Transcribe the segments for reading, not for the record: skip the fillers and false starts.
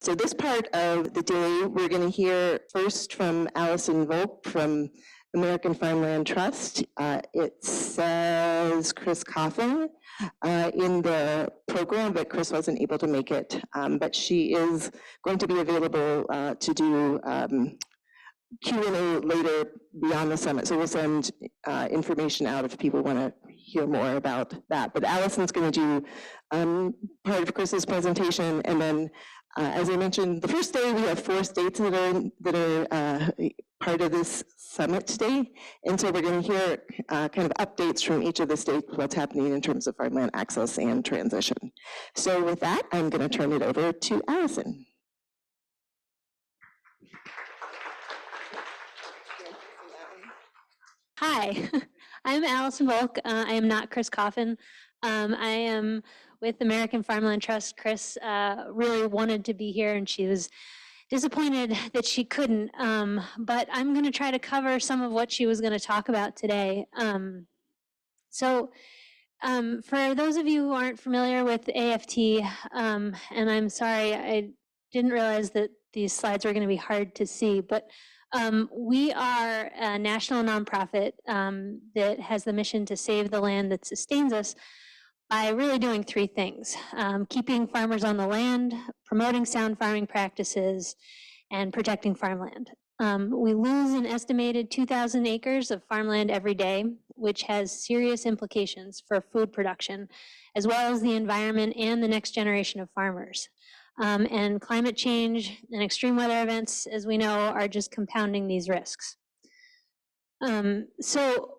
So this part of the day, we're going to hear first from Allison Volk from American Farmland Trust. It says Chris Coffin in the program, but Chris wasn't able to make it. But she is going to be available to do Q&A later beyond the summit. So we'll send information out if people want to hear more about that. But Allison's going to do part of Chris's presentation, and then as I mentioned, the first day we have 4 states that are part of this summit today, and so we're going to hear kind of updates from each of the states, what's happening in terms of farmland access and transition. So with that, I'm going to turn it over to Allison. Hi, I'm Allison Volk. I am not Chris Coffin. I am with American Farmland Trust. Chris really wanted to be here and she was disappointed that she couldn't, but I'm going to try to cover some of what she was going to talk about today. For those of you who aren't familiar with AFT, and I'm sorry, I didn't realize that these slides were going to be hard to see, but we are a national nonprofit that has the mission to save the land that sustains us by really doing 3 things: keeping farmers on the land, promoting sound farming practices, and protecting farmland. We lose an estimated 2,000 acres of farmland every day, which has serious implications for food production, as well as the environment and the next generation of farmers. And climate change and extreme weather events, as we know, are just compounding these risks. So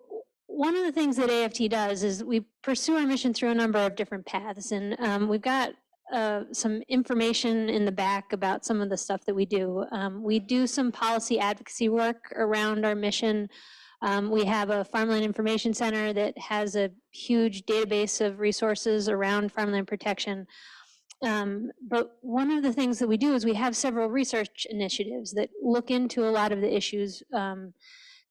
one of the things that AFT does is we pursue our mission through a number of different paths, and we've got some information in the back about some of the stuff that we do. We do some policy advocacy work around our mission. We have a Farmland Information Center that has a huge database of resources around farmland protection. But one of the things that we do is we have several research initiatives that look into a lot of the issues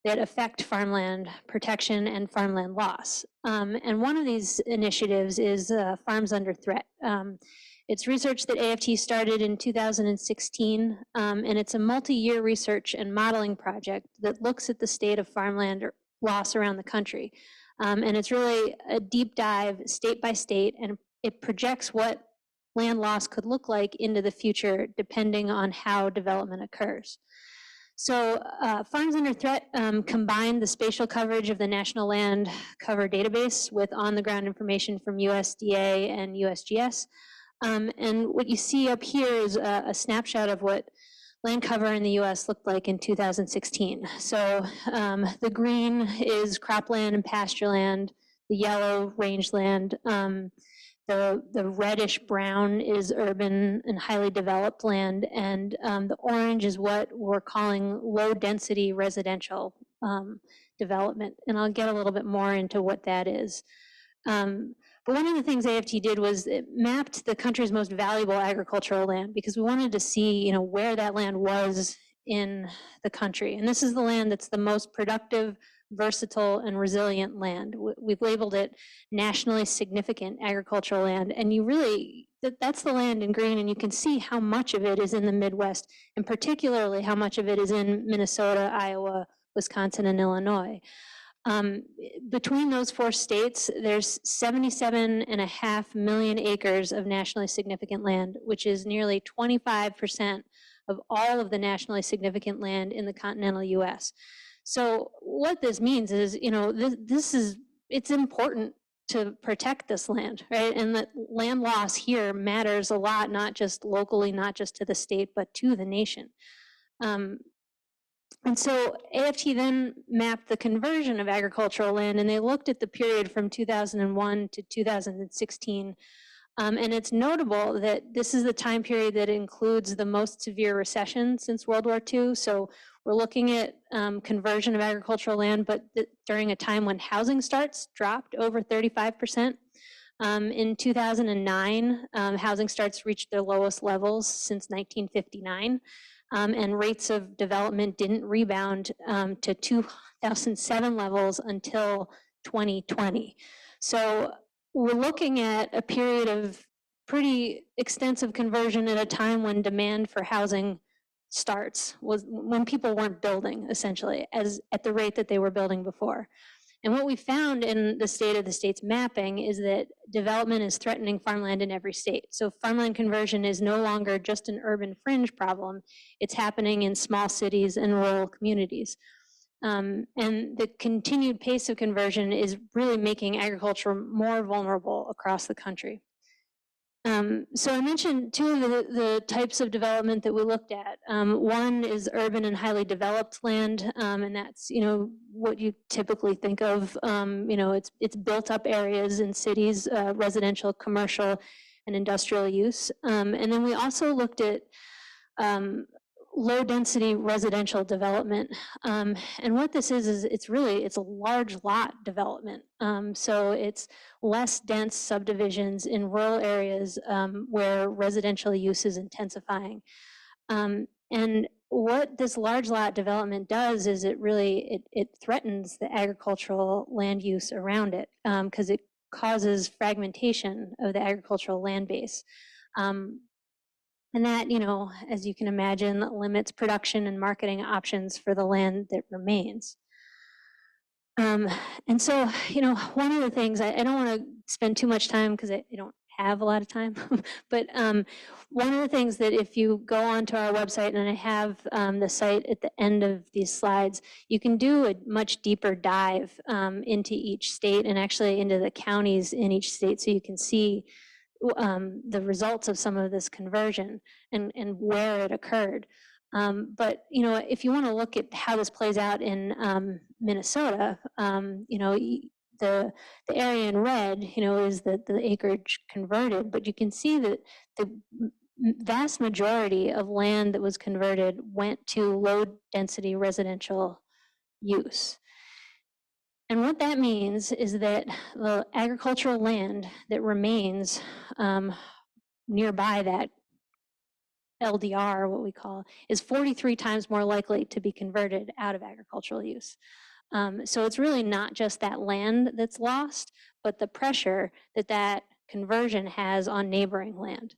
that affect farmland protection and farmland loss. And one of these initiatives is Farms Under Threat. It's research that AFT started in 2016, and it's a multi-year research and modeling project that looks at the state of farmland loss around the country. And it's really a deep dive state by state, and it projects what land loss could look like into the future depending on how development occurs. So Farms Under Threat combined the spatial coverage of the National Land Cover Database with on-the-ground information from USDA and USGS. And what you see up here is a snapshot of what land cover in the US looked like in 2016. So the green is cropland and pasture land, the yellow rangeland, the reddish brown is urban and highly developed land, and the orange is what we're calling low density residential development. And I'll get a little bit more into what that is. But one of the things AFT did was it mapped the country's most valuable agricultural land, because we wanted to see, where that land was in the country. And this is the land that's the most productive, versatile, and resilient land. We've labeled it nationally significant agricultural land, and that's the land in green, and you can see how much of it is in the Midwest, and particularly how much of it is in Minnesota, Iowa, Wisconsin, and Illinois. Between those 4 states, there's 77.5 million acres of nationally significant land, which is nearly 25% of all of the nationally significant land in the continental US. So what this means is, it's important to protect this land, right? And that land loss here matters a lot, not just locally, not just to the state, but to the nation. And so AFT then mapped the conversion of agricultural land, and they looked at the period from 2001 to 2016. And it's notable that this is the time period that includes the most severe recession since World War II. So we're looking at conversion of agricultural land, but during a time when housing starts dropped over 35%. In 2009, housing starts reached their lowest levels since 1959. And rates of development didn't rebound to 2007 levels until 2020. So we're looking at a period of pretty extensive conversion at a time when demand for housing starts, was when people weren't building, essentially, as at the rate that they were building before. And what we found in the state of the state's mapping is that development is threatening farmland in every state. So farmland conversion is no longer just an urban fringe problem. It's happening in small cities and rural communities. And the continued pace of conversion is really making agriculture more vulnerable across the country. So I mentioned two of the types of development that we looked at. One is urban and highly developed land, and that's what you typically think of. It's built up areas in cities, residential, commercial, and industrial use. And then we also looked at low density residential development. And what this is it's a large lot development. So it's less dense subdivisions in rural areas where residential use is intensifying. And what this large lot development does is it threatens the agricultural land use around it, because it causes fragmentation of the agricultural land base. And that, as you can imagine, limits production and marketing options for the land that remains. And so, one of the things, I don't want to spend too much time because I don't have a lot of time, but one of the things that if you go onto our website, and I have the site at the end of these slides, you can do a much deeper dive into each state and actually into the counties in each state, so you can see the results of some of this conversion and where it occurred. But if you want to look at how this plays out in Minnesota, the area in red, is the acreage converted, but you can see that the vast majority of land that was converted went to low density residential use. And what that means is that the agricultural land that remains nearby that LDR, what we call, is 43 times more likely to be converted out of agricultural use. So it's really not just that land that's lost, but the pressure that that conversion has on neighboring land.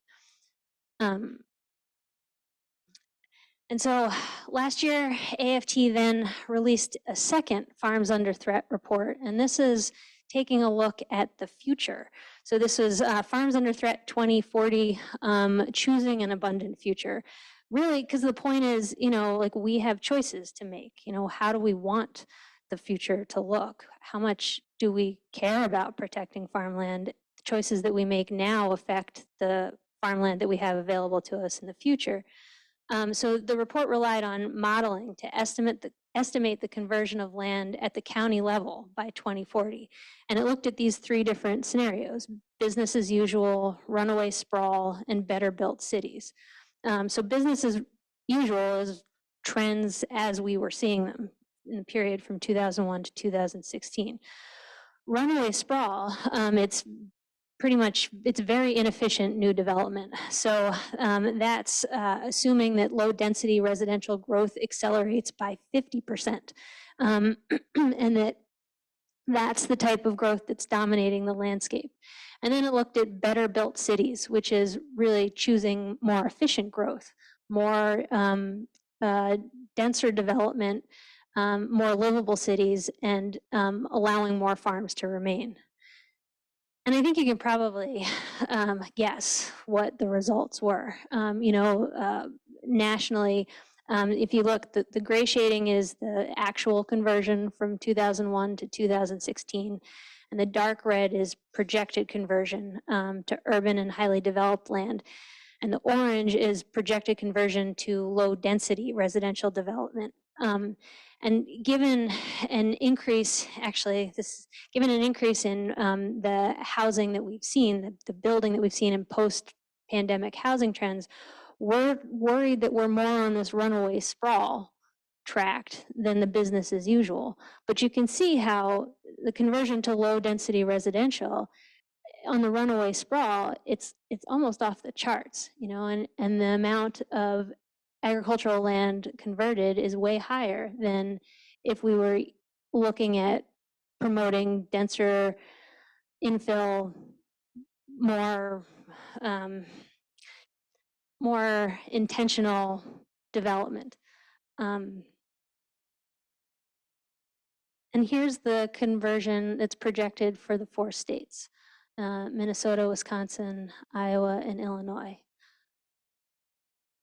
And so last year, AFT then released a second Farms Under Threat report, and this is taking a look at the future. So this was Farms Under Threat 2040, choosing an abundant future. Really, because the point is, we have choices to make. How do we want the future to look? How much do we care about protecting farmland? The choices that we make now affect the farmland that we have available to us in the future. So the report relied on modeling to estimate the conversion of land at the county level by 2040. And it looked at these three different scenarios: business as usual, runaway sprawl, and better built cities. So business as usual is trends as we were seeing them in the period from 2001 to 2016. Runaway sprawl, it's very inefficient new development. So that's assuming that low density residential growth accelerates by 50%. And that's the type of growth that's dominating the landscape. And then it looked at better built cities, which is really choosing more efficient growth, more denser development, more livable cities, and allowing more farms to remain. And I think you can probably guess what the results were. Nationally, if you look, the gray shading is the actual conversion from 2001 to 2016, and the dark red is projected conversion to urban and highly developed land. And the orange is projected conversion to low density residential development. And given an increase, given an increase in the housing that we've seen, the building that we've seen in post-pandemic housing trends, we're worried that we're more on this runaway sprawl tract than the business as usual. But you can see how the conversion to low density residential on the runaway sprawl, it's almost off the charts, and the amount of agricultural land converted is way higher than if we were looking at promoting denser infill, more more intentional development. And here's the conversion that's projected for the 4 states, Minnesota, Wisconsin, Iowa, and Illinois.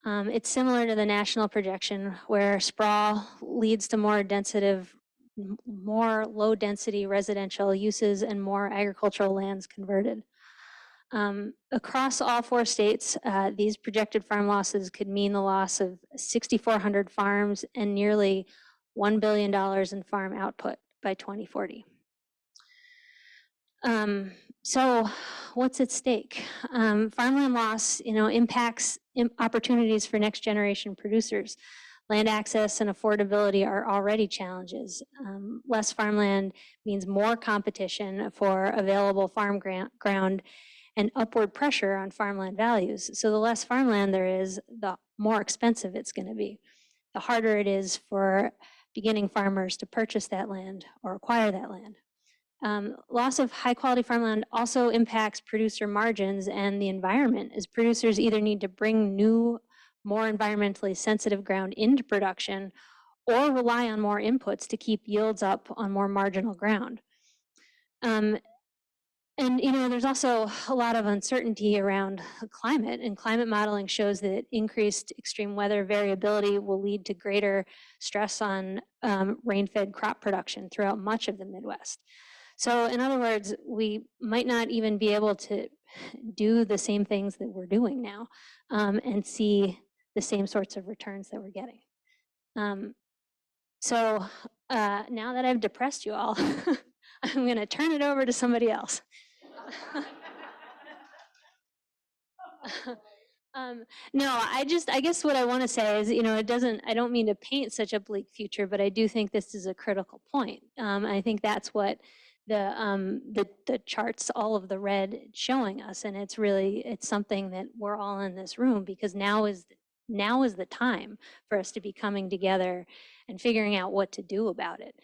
It's similar to the national projection where sprawl leads to more low density residential uses and more agricultural lands converted. Across all 4 states, these projected farm losses could mean the loss of 6,400 farms and nearly $1 billion in farm output by 2040. So what's at stake? Farmland loss, impacts opportunities for next generation producers. Land access and affordability are already challenges. Less farmland means more competition for available farm ground and upward pressure on farmland values. So the less farmland there is, the more expensive it's going to be. The harder it is for beginning farmers to purchase that land or acquire that land. Loss of high quality farmland also impacts producer margins and the environment, as producers either need to bring new, more environmentally sensitive ground into production or rely on more inputs to keep yields up on more marginal ground. And there's also a lot of uncertainty around climate, and climate modeling shows that increased extreme weather variability will lead to greater stress on rain-fed crop production throughout much of the Midwest. So in other words, we might not even be able to do the same things that we're doing now and see the same sorts of returns that we're getting. So now that I've depressed you all, I'm going to turn it over to somebody else. No, I guess what I want to say is, I don't mean to paint such a bleak future, but I do think this is a critical point. I think that's what the charts, all of the red showing us, and it's something that we're all in this room because now is the time for us to be coming together and figuring out what to do about it.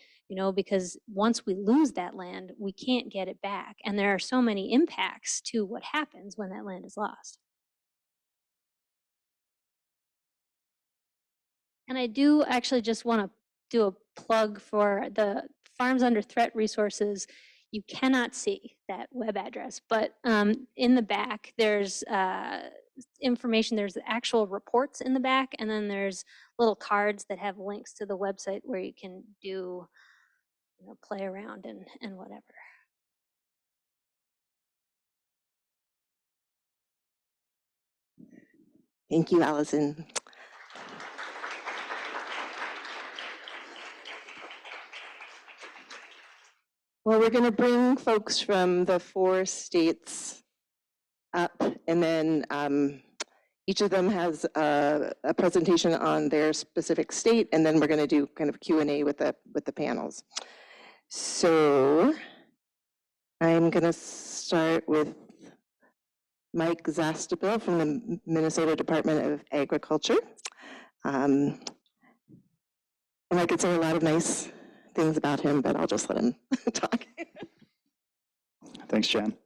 Because once we lose that land, we can't get it back. And there are so many impacts to what happens when that land is lost. And I do actually just want to do a plug for the Farms Under Threat resources. You cannot see that web address, but in the back, there's information, there's actual reports in the back, and then there's little cards that have links to the website where you can do play around and whatever. Thank you, Allison. Well, we're going to bring folks from the 4 states up, and then each of them has a presentation on their specific state, and then we're going to do kind of Q&A with the panels. So I'm going to start with Mike Zastoupil from the Minnesota Department of Agriculture. And I could say a lot of nice things about him, but I'll just let him talk. Thanks, Jen.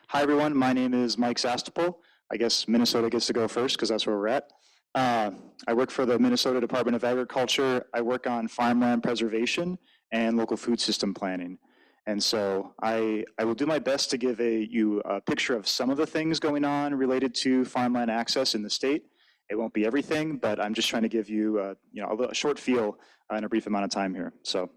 Hi, everyone. My name is Mike Zastoupil. I guess Minnesota gets to go first because that's where we're at. I work for the Minnesota Department of Agriculture. I work on farmland preservation and local food system planning. And so I will do my best to give you a picture of some of the things going on related to farmland access in the state. It won't be everything, but I'm just trying to give you a short feel in a brief amount of time here. So,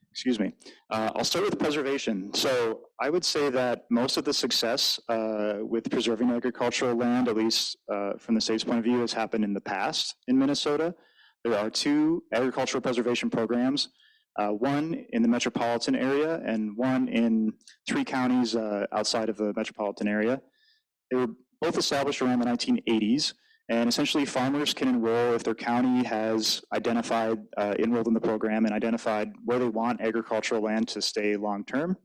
excuse me. I'll start with preservation. So I would say that most of the success with preserving agricultural land, at least from the state's point of view, has happened in the past in Minnesota. There are 2 agricultural preservation programs, one in the metropolitan area and one in 3 counties outside of the metropolitan area. They were both established around the 1980s, and essentially farmers can enroll if their county has identified, enrolled in the program and identified where they want agricultural land to stay long-term.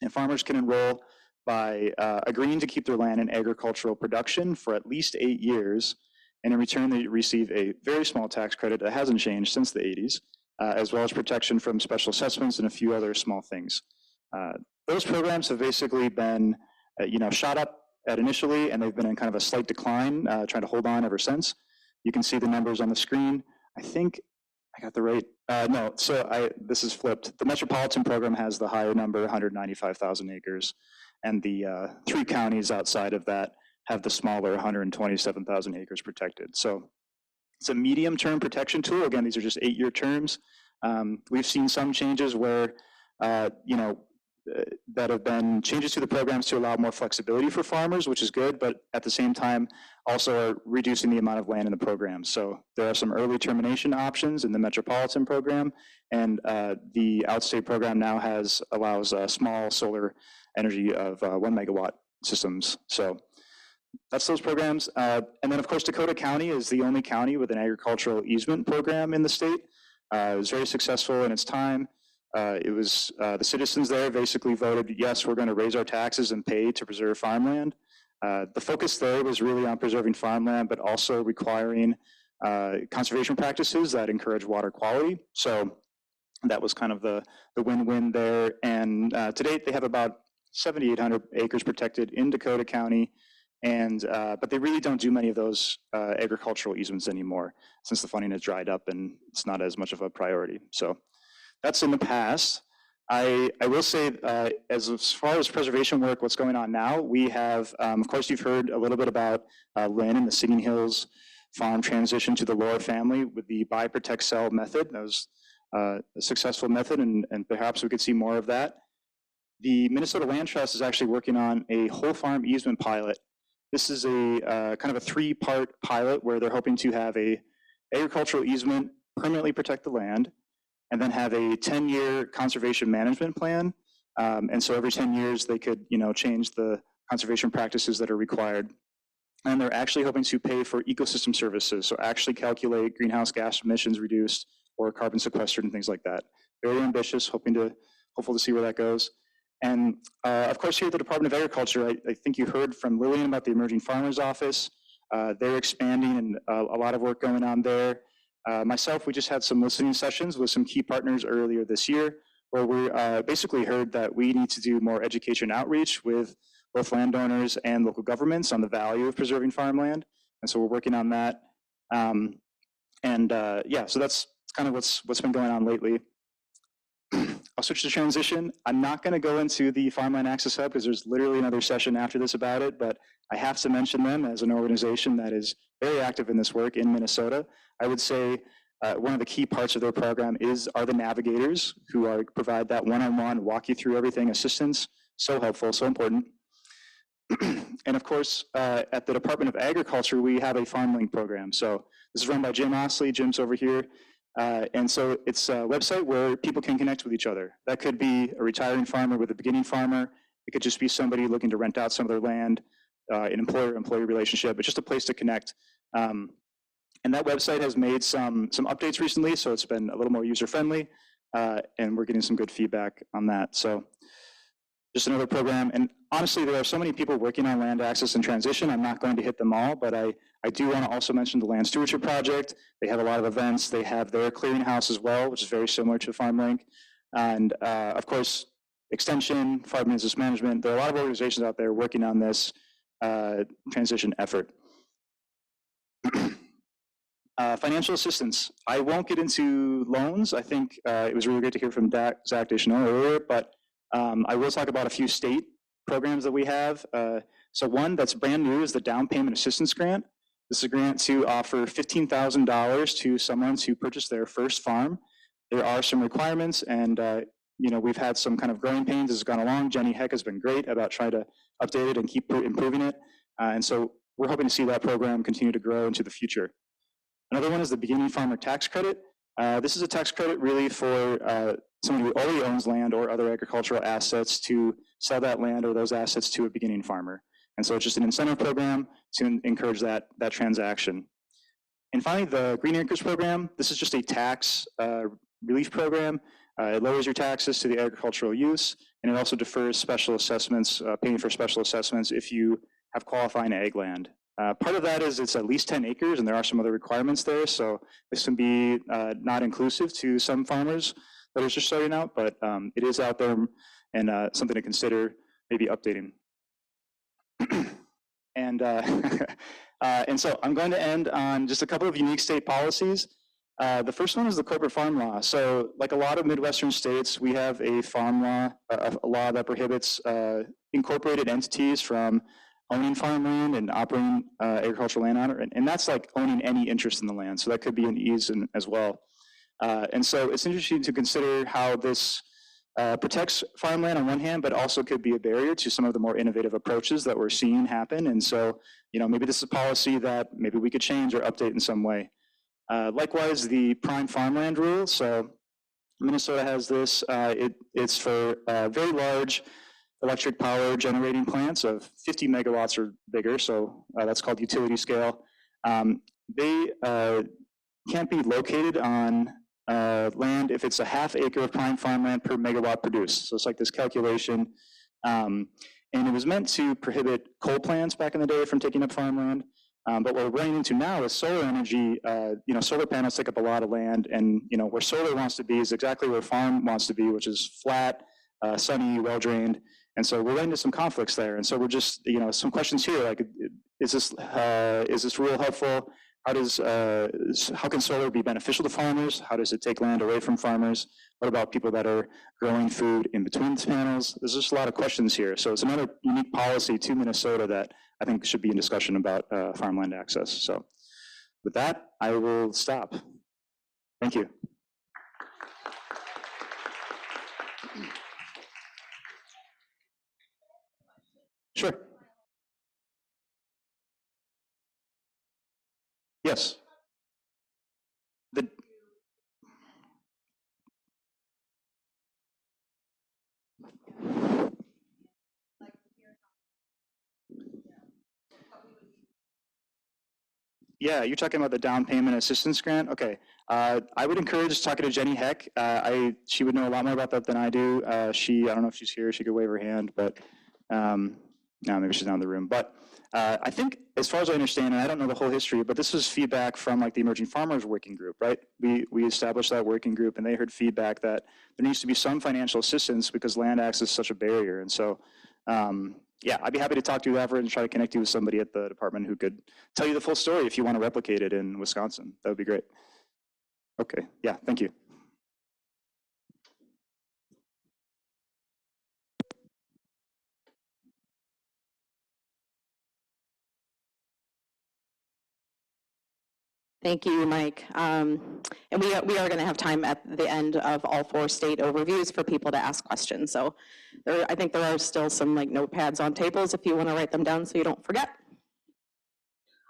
And farmers can enroll by agreeing to keep their land in agricultural production for at least 8 years, and in return they receive a very small tax credit that hasn't changed since the 80s, as well as protection from special assessments and a few other small things. those programs have basically been, shot up at initially, and they've been in kind of a slight decline, trying to hold on ever since. You can see the numbers on the screen. I think I got the right, no, so this is flipped. The Metropolitan program has the higher number, 195,000 acres, and the 3 counties outside of that have the smaller 127,000 acres protected. So it's a medium-term protection tool. Again, these are just 8-year terms. We've seen some changes where, that have been changes to the programs to allow more flexibility for farmers, which is good, but at the same time, also are reducing the amount of land in the program. So there are some early termination options in the Metropolitan program, and the outstate program now allows small solar energy of 1 megawatt systems. So that's those programs. And then of course, Dakota County is the only county with an agricultural easement program in the state. It was very successful in its time. The citizens there basically voted, yes, we're going to raise our taxes and pay to preserve farmland. The focus there was really on preserving farmland, but also requiring conservation practices that encourage water quality. So that was kind of the win-win there. And to date, they have about 7,800 acres protected in Dakota County. And but they really don't do many of those agricultural easements anymore, since the funding has dried up and it's not as much of a priority. So that's in the past. I will say, as far as preservation work, what's going on now, we have, of course, you've heard a little bit about Lynn and the Singing Hills farm transition to the Lohr family with the buy, protect, sell method. That was a successful method, and perhaps we could see more of that. The Minnesota Land Trust is actually working on a whole farm easement pilot. This is a kind of a 3-part pilot where they're hoping to have a agricultural easement, permanently protect the land, and then have a 10-year conservation management plan. And so every 10 years they could, change the conservation practices that are required. And they're actually hoping to pay for ecosystem services. So actually calculate greenhouse gas emissions reduced or carbon sequestered and things like that. Very ambitious, hopeful to see where that goes. And of course, here at the Department of Agriculture, I think you heard from Lillian about the Emerging Farmers Office. They're expanding and a lot of work going on there. Myself, we just had some listening sessions with some key partners earlier this year, where we basically heard that we need to do more education outreach with both landowners and local governments on the value of preserving farmland. And so we're working on that. Yeah, so that's kind of what's been going on lately. I'll switch to transition. I'm not going to go into the Farmland Access Hub because there's literally another session after this about it, but I have to mention them as an organization that is very active in this work in Minnesota. I would say one of the key parts of their program are the navigators who provide that one-on-one, walk you through everything assistance. So helpful, so important. And of course, at the Department of Agriculture, we have a FarmLink program. So this is run by Jim Osley. Jim's over here. And so it's a website where people can connect with each other. That could be a retiring farmer with a beginning farmer. It could just be somebody looking to rent out some of their land, an employer-employee relationship. It's just a place to connect. And that website has made some updates recently, so it's been a little more user-friendly, and we're getting some good feedback on that. So just another program. And honestly, there are so many people working on land access and transition. I'm not going to hit them all, but I do want to also mention the Land Stewardship Project. They have a lot of events. They have their clearinghouse as well, which is very similar to FarmLink. And of course, Extension, Farm Business Management. There are a lot of organizations out there working on this transition effort. Financial assistance. I won't get into loans. I think it was really great to hear from Zach Deschanel earlier, but I will talk about a few state programs that we have. So one that's brand new is the Down Payment Assistance Grant. This is a grant to offer $15,000 to someone to purchase their first farm. There are some requirements, and we've had some kind of growing pains as it's gone along. Jenny Heck has been great about trying to update it and keep improving it. And so we're hoping to see that program continue to grow into the future. Another one is the Beginning Farmer Tax Credit. This is a tax credit really for someone who already owns land or other agricultural assets to sell that land or those assets to a beginning farmer. And so it's just an incentive program to encourage that transaction. And finally, the Green Acres program. This is just a tax relief program. It lowers your taxes to the agricultural use, and it also defers special assessments, paying for special assessments if you have qualifying ag land. Part of that is it's at least 10 acres, and there are some other requirements there. So this can be not inclusive to some farmers that are just starting out, but it is out there, and something to consider maybe updating. And so I'm going to end on just a couple of unique state policies. The first one is the corporate farm law. So like a lot of Midwestern states, we have a farm law, a law that prohibits incorporated entities from owning farmland and operating agricultural land on it. And that's like owning any interest in the land. So that could be an ease as well. And so it's interesting to consider how this protects farmland on one hand, but also could be a barrier to some of the more innovative approaches that we're seeing happen. And so, you know, maybe this is a policy that maybe we could change or update in some way. Likewise, the prime farmland rule. So Minnesota has this. It's for very large electric power generating plants of 50 megawatts or bigger. So that's called utility scale. They can't be located on land if it's a half acre of prime farmland per megawatt produced. So it's like this calculation. And it was meant to prohibit coal plants back in the day from taking up farmland. But what we're running into now is solar energy. You know, solar panels take up a lot of land, and you know where solar wants to be is exactly where farm wants to be, which is flat, sunny, well drained. And so we're running into some conflicts there. And so we're just, you know, some questions here like, is this rule helpful? How can solar be beneficial to farmers? How does it take land away from farmers? What about people that are growing food in between the panels? There's just a lot of questions here. So it's another unique policy to Minnesota that I think should be in discussion about farmland access. So with that, I will stop. Thank you. Sure. Yes. Yeah, you're talking about the down payment assistance grant? Okay. I would encourage talking to Jenny Heck. She would know a lot more about that than I do. I don't know if she's here, she could wave her hand, but no, maybe she's not in the room. But I think, as far as I understand, and I don't know the whole history, but this was feedback from like the Emerging Farmers Working Group, right? We established that working group, and they heard feedback that there needs to be some financial assistance because land access is such a barrier. And so, yeah, I'd be happy to talk to you after and try to connect you with somebody at the department who could tell you the full story if you want to replicate it in Wisconsin. That would be great. Okay, yeah, thank you. Thank you, Mike. And we are going to have time at the end of all 4 state overviews for people to ask questions. So I think there are still some like notepads on tables if you want to write them down so you don't forget.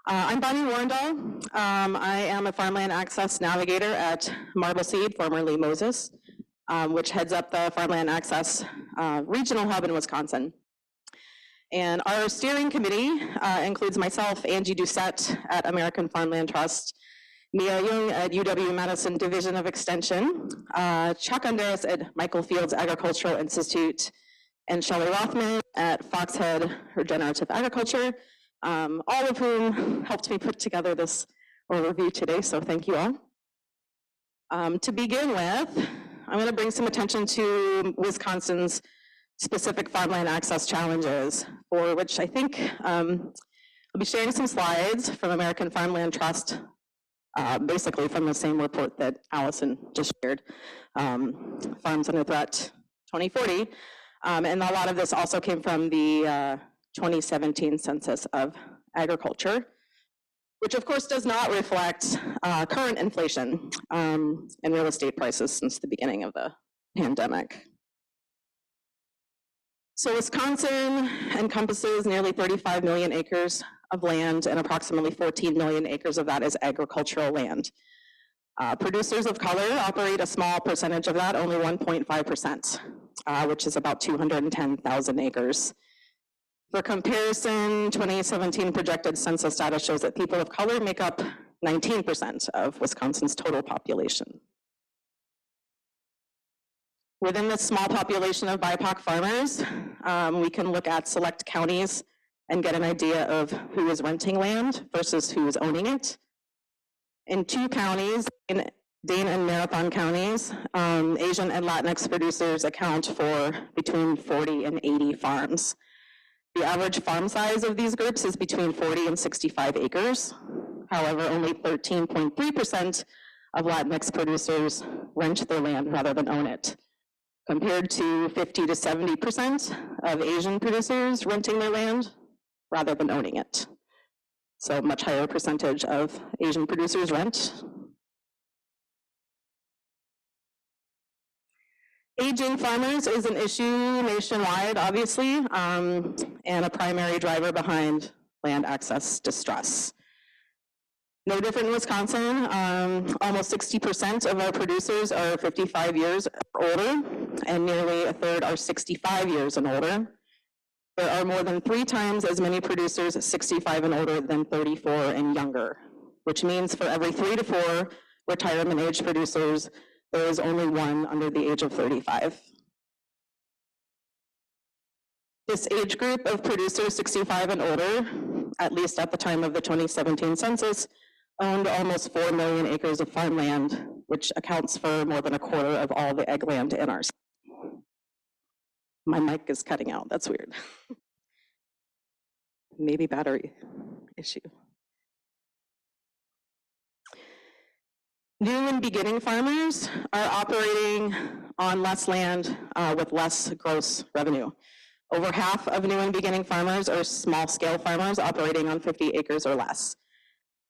I'm Bonnie Warndahl. I am a Farmland Access Navigator at Marbleseed, formerly Moses, which heads up the Farmland Access Regional Hub in Wisconsin. And our steering committee includes myself, Angie Doucette at American Farmland Trust, Mia Jung at UW-Madison Division of Extension, Chuck Underis at Michael Fields Agricultural Institute, and Shelley Rothman at Foxhead Regenerative Agriculture, all of whom helped me put together this overview today, so thank you all. To begin with, I'm going to bring some attention to Wisconsin's specific farmland access challenges, for which I think I'll be sharing some slides from American Farmland Trust, basically from the same report that Allison just shared, Farms Under Threat 2040. And a lot of this also came from the 2017 Census of Agriculture, which of course does not reflect current inflation and real estate prices since the beginning of the pandemic. So Wisconsin encompasses nearly 35 million acres of land, and approximately 14 million acres of that is agricultural land. Producers of color operate a small percentage of that, only 1.5%, which is about 210,000 acres. For comparison, 2017 projected census data shows that people of color make up 19% of Wisconsin's total population. Within this small population of BIPOC farmers, we can look at select counties and get an idea of who is renting land versus who is owning it. In 2 counties, in Dane and Marathon counties, Asian and Latinx producers account for between 40 and 80 farms. The average farm size of these groups is between 40 and 65 acres. However, only 13.3% of Latinx producers rent their land rather than own it, compared to 50 to 70% of Asian producers renting their land rather than owning it. So much higher percentage of Asian producers rent. Aging farmers is an issue nationwide, obviously, and a primary driver behind land access distress. No different in Wisconsin. Almost 60% of our producers are 55 years or older, and nearly a third are 65 years and older. There are more than 3 times as many producers 65 and older than 34 and younger, which means for every 3 to 4 retirement age producers, there is only 1 under the age of 35. This age group of producers 65 and older, at least at the time of the 2017 census, owned almost 4 million acres of farmland, which accounts for more than a quarter of all the ag land in our state. My mic is cutting out, that's weird. Maybe battery issue. New and beginning farmers are operating on less land with less gross revenue. Over half of new and beginning farmers are small-scale farmers operating on 50 acres or less.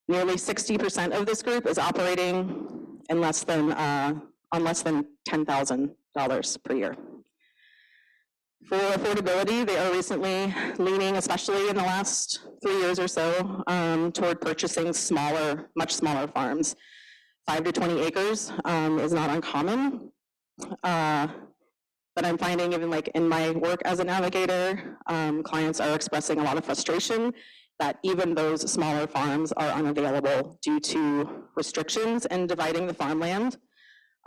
Nearly 60% of this group is operating in less than $10,000 per year. For affordability, they are recently leaning, especially in the last 3 years or so, toward purchasing smaller, much smaller farms. 5 to 20 acres is not uncommon, but I'm finding even like in my work as a navigator, clients are expressing a lot of frustration that even those smaller farms are unavailable due to restrictions in dividing the farmland,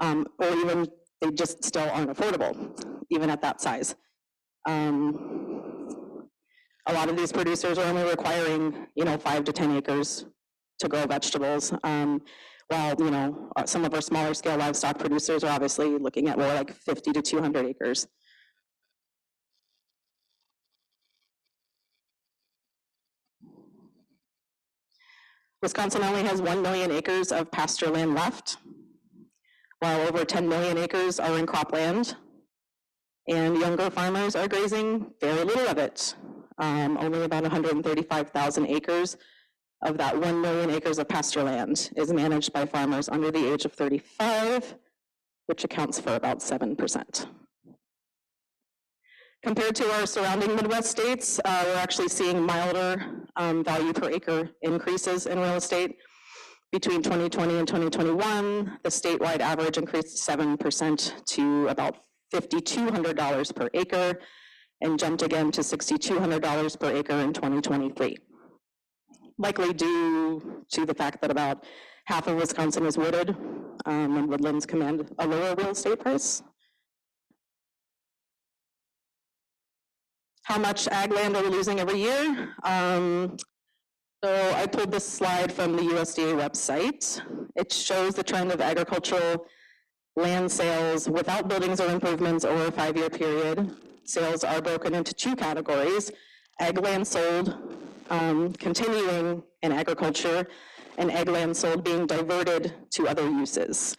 or even they just still aren't affordable, even at that size. A lot of these producers are only requiring, 5 to 10 acres to grow vegetables, while, some of our smaller scale livestock producers are obviously looking at more like 50 to 200 acres. Wisconsin only has 1 million acres of pasture land left, while over 10 million acres are in cropland, and younger farmers are grazing very little of it. Only about 135,000 acres of that 1 million acres of pasture land is managed by farmers under the age of 35, which accounts for about 7%. Compared to our surrounding Midwest states, we're actually seeing milder value per acre increases in real estate. Between 2020 and 2021, the statewide average increased 7% to about $5,200 per acre and jumped again to $6,200 per acre in 2023. Likely due to the fact that about half of Wisconsin is wooded, and woodlands command a lower real estate price. How much ag land are we losing every year? So I pulled this slide from the USDA website. It shows the trend of agricultural land sales without buildings or improvements over a 5-year period. Sales are broken into 2 categories: ag land sold continuing in agriculture, and ag land sold being diverted to other uses.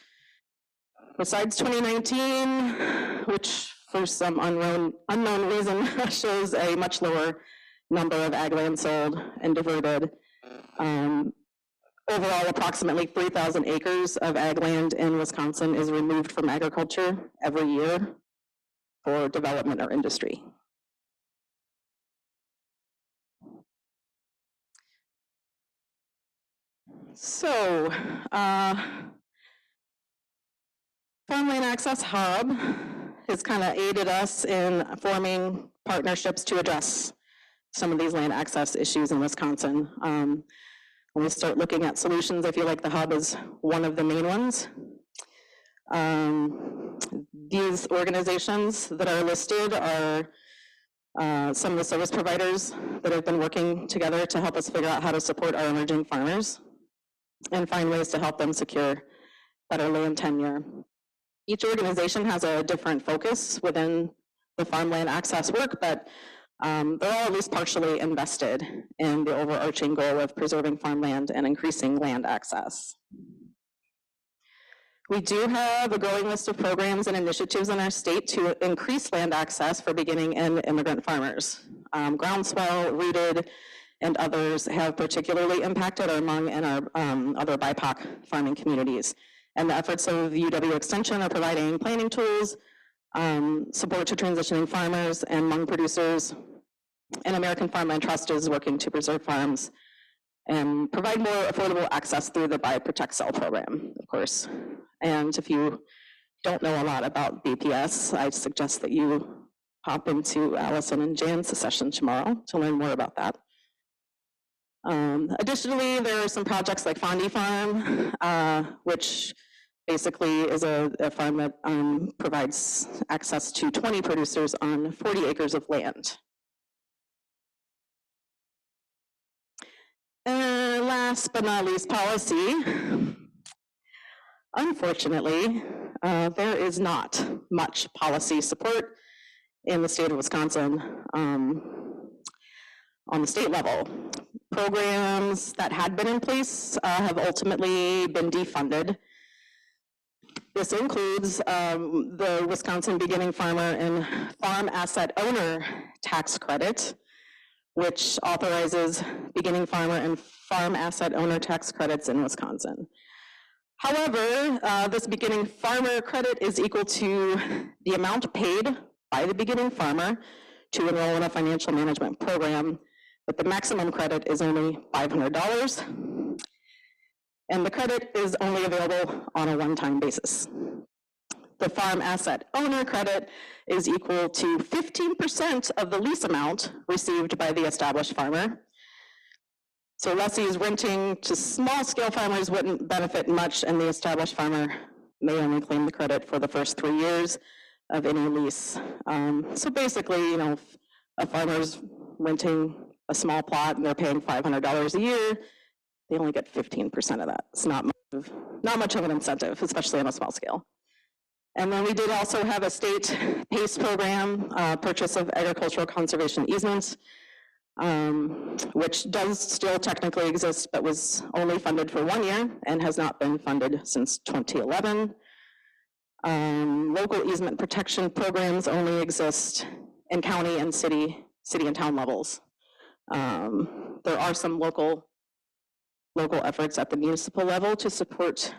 Besides 2019, which for some unknown reason shows a much lower number of ag land sold and diverted, overall approximately 3,000 acres of ag land in Wisconsin is removed from agriculture every year for development or industry. So, Farmland Access Hub has kind of aided us in forming partnerships to address some of these land access issues in Wisconsin. When we start looking at solutions, I feel like the hub is one of the main ones. These organizations that are listed are some of the service providers that have been working together to help us figure out how to support our emerging farmers and find ways to help them secure better land tenure. Each organization has a different focus within the farmland access work, but they're all at least partially invested in the overarching goal of preserving farmland and increasing land access. We do have a growing list of programs and initiatives in our state to increase land access for beginning and immigrant farmers. Groundswell, Rooted, and others have particularly impacted our Hmong and our other BIPOC farming communities. And the efforts of UW Extension are providing planning tools, support to transitioning farmers and Hmong producers, and American Farmland Trust is working to preserve farms and provide more affordable access through the Buy, Protect, Sell program, of course. And if you don't know a lot about BPS, I suggest that you hop into Allison and Jan's session tomorrow to learn more about that. Additionally, there are some projects like Fondy Farm, which basically is a farm that provides access to 20 producers on 40 acres of land. And last but not least, policy. Unfortunately, there is not much policy support in the state of Wisconsin on the state level. Programs that had been in place have ultimately been defunded. This includes the Wisconsin Beginning Farmer and Farm Asset Owner Tax Credit, which authorizes beginning farmer and farm asset owner tax credits in Wisconsin. However, this beginning farmer credit is equal to the amount paid by the beginning farmer to enroll in a financial management program, but the maximum credit is only $500. And the credit is only available on a one-time basis. The farm asset owner credit is equal to 15% of the lease amount received by the established farmer. So lessees renting to small-scale farmers wouldn't benefit much, and the established farmer may only claim the credit for the first 3 years of any lease. So basically, you know, if a farmer's renting a small plot and they're paying $500 a year, they only get 15% of that. It's not much of an incentive, especially on a small scale. And then we did also have a state PACE program, purchase of agricultural conservation easements, which does still technically exist, but was only funded for 1 year and has not been funded since 2011. Local easement protection programs only exist in county and city and town levels. There are some local efforts at the municipal level to support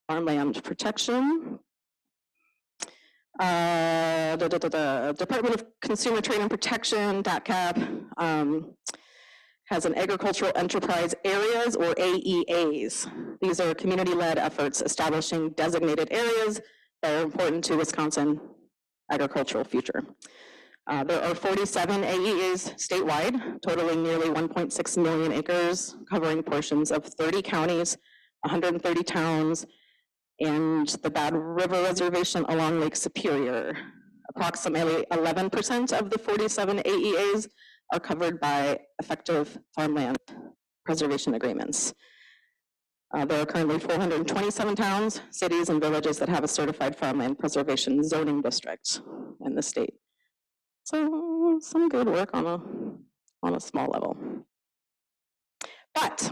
farmland protection. Department of Consumer Trade and Protection, DATCAP, has an agricultural enterprise areas, or AEAs. These are community-led efforts establishing designated areas that are important to Wisconsin agricultural future. There are 47 AEAs statewide, totaling nearly 1.6 million acres, covering portions of 30 counties, 130 towns, and the Bad River Reservation along Lake Superior. Approximately 11% of the 47 AEAs are covered by effective farmland preservation agreements. There are currently 427 towns, cities, and villages that have a certified farmland preservation zoning district in the state. So some good work on a small level. But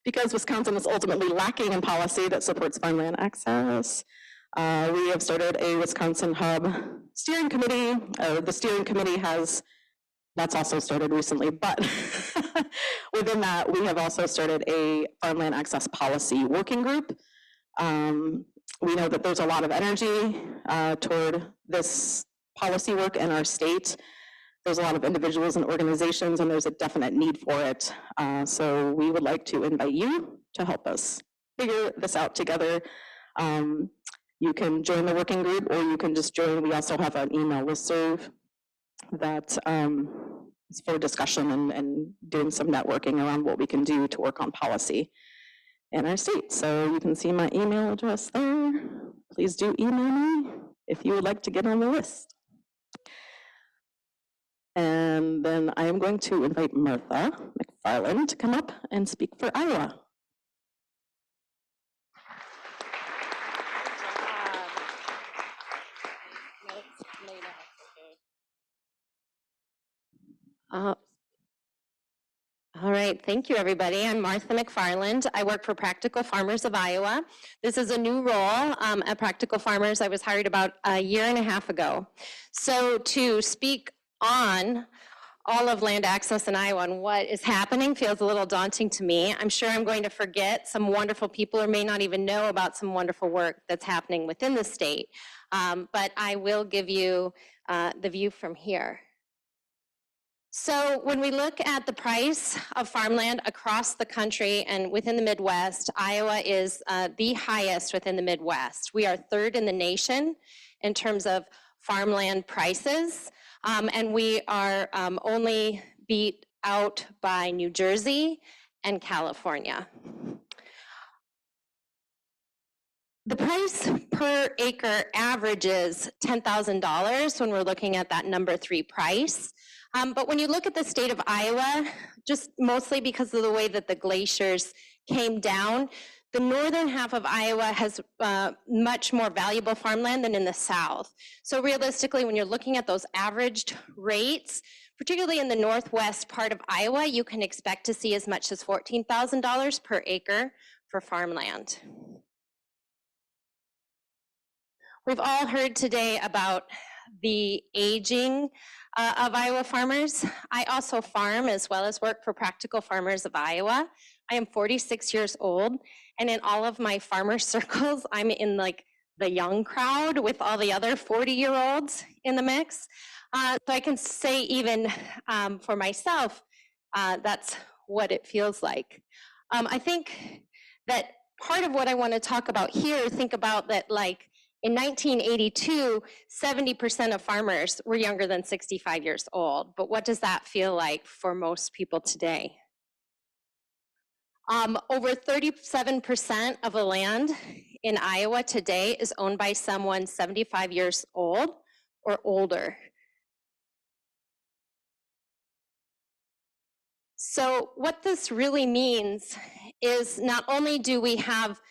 because Wisconsin is ultimately lacking in policy that supports farmland access, we have started a Wisconsin Hub steering committee. The steering committee that's also started recently, but within that, we have also started a farmland access policy working group. We know that there's a lot of energy toward this policy work in our state. There's a lot of individuals and organizations, and there's a definite need for it. So we would like to invite you to help us figure this out together. You can join the working group, or you can just join. We also have an email listserv that is for discussion and doing some networking around what we can do to work on policy in our state. So you can see my email address there. Please do email me if you would like to get on the list. And then I am going to invite McFarland to come up and speak for Iowa. All right, thank you, everybody. I'm Martha McFarland. I work for Practical Farmers of Iowa. This is a new role at Practical Farmers. I was hired about a year and a half ago. So to speak on all of land access in Iowa and what is happening feels a little daunting to me. I'm sure I'm going to forget some wonderful people or may not even know about some wonderful work that's happening within the state. But I will give you the view from here. So when we look at the price of farmland across the country and within the Midwest, Iowa is the highest within the Midwest. We are third in the nation in terms of farmland prices, and we are only beat out by New Jersey and California. The price per acre averages $10,000 when we're looking at that number 3 price. But when you look at the state of Iowa, just mostly because of the way that the glaciers came down, the northern half of Iowa has much more valuable farmland than in the south. So realistically, when you're looking at those averaged rates, particularly in the northwest part of Iowa, you can expect to see as much as $14,000 per acre for farmland. We've all heard today about the aging of Iowa farmers. I also farm as well as work for Practical Farmers of Iowa. I am 46 years old, and in all of my farmer circles, I'm in like the young crowd with all the other 40-year-olds in the mix. So I can say even for myself, that's what it feels like. I think that part of what I want to talk about here, think about that like in 1982, 70% of farmers were younger than 65 years old. But what does that feel like for most people today? Over 37% of the land in Iowa today is owned by someone 75 years old or older. So what this really means is not only do we have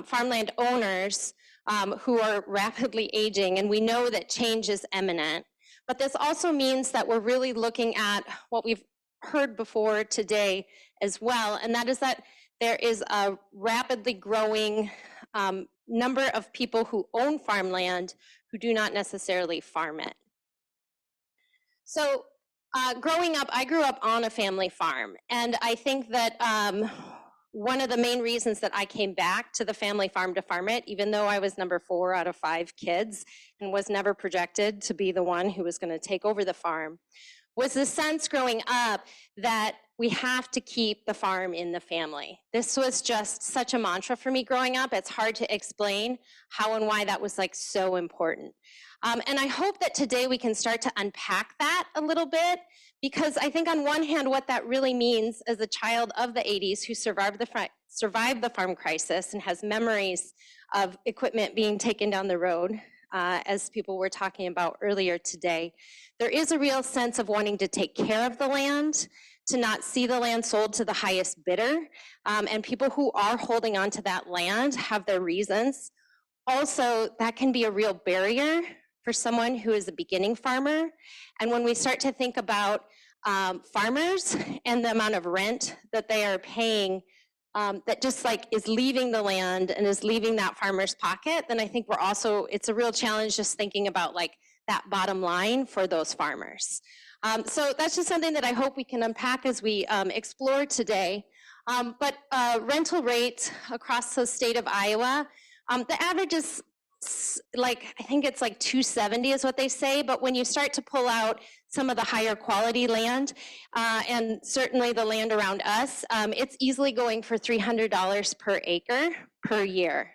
farmland owners who are rapidly aging, and we know that change is imminent. But this also means that we're really looking at what we've heard before today as well, and that is that there is a rapidly growing number of people who own farmland who do not necessarily farm it. So growing up, I grew up on a family farm, and I think that one of the main reasons that I came back to the family farm to farm it, even though I was number 4 out of 5 kids and was never projected to be the one who was going to take over the farm, was the sense growing up that we have to keep the farm in the family. This was just such a mantra for me growing up. It's hard to explain how and why that was like so important. And I hope that today we can start to unpack that a little bit, because I think on one hand, what that really means as a child of the 80s who survived the farm crisis and has memories of equipment being taken down the road, as people were talking about earlier today, there is a real sense of wanting to take care of the land, to not see the land sold to the highest bidder, and people who are holding on to that land have their reasons. Also, that can be a real barrier for someone who is a beginning farmer. And when we start to think about farmers and the amount of rent that they are paying that just like is leaving the land and is leaving that farmer's pocket, then I think we're also, it's a real challenge just thinking about like that bottom line for those farmers. So that's just something that I hope we can unpack as we explore today. But rental rates across the state of Iowa, the average is like, I think it's like 270 is what they say, but when you start to pull out some of the higher quality land, and certainly the land around us, it's easily going for $300 per acre per year.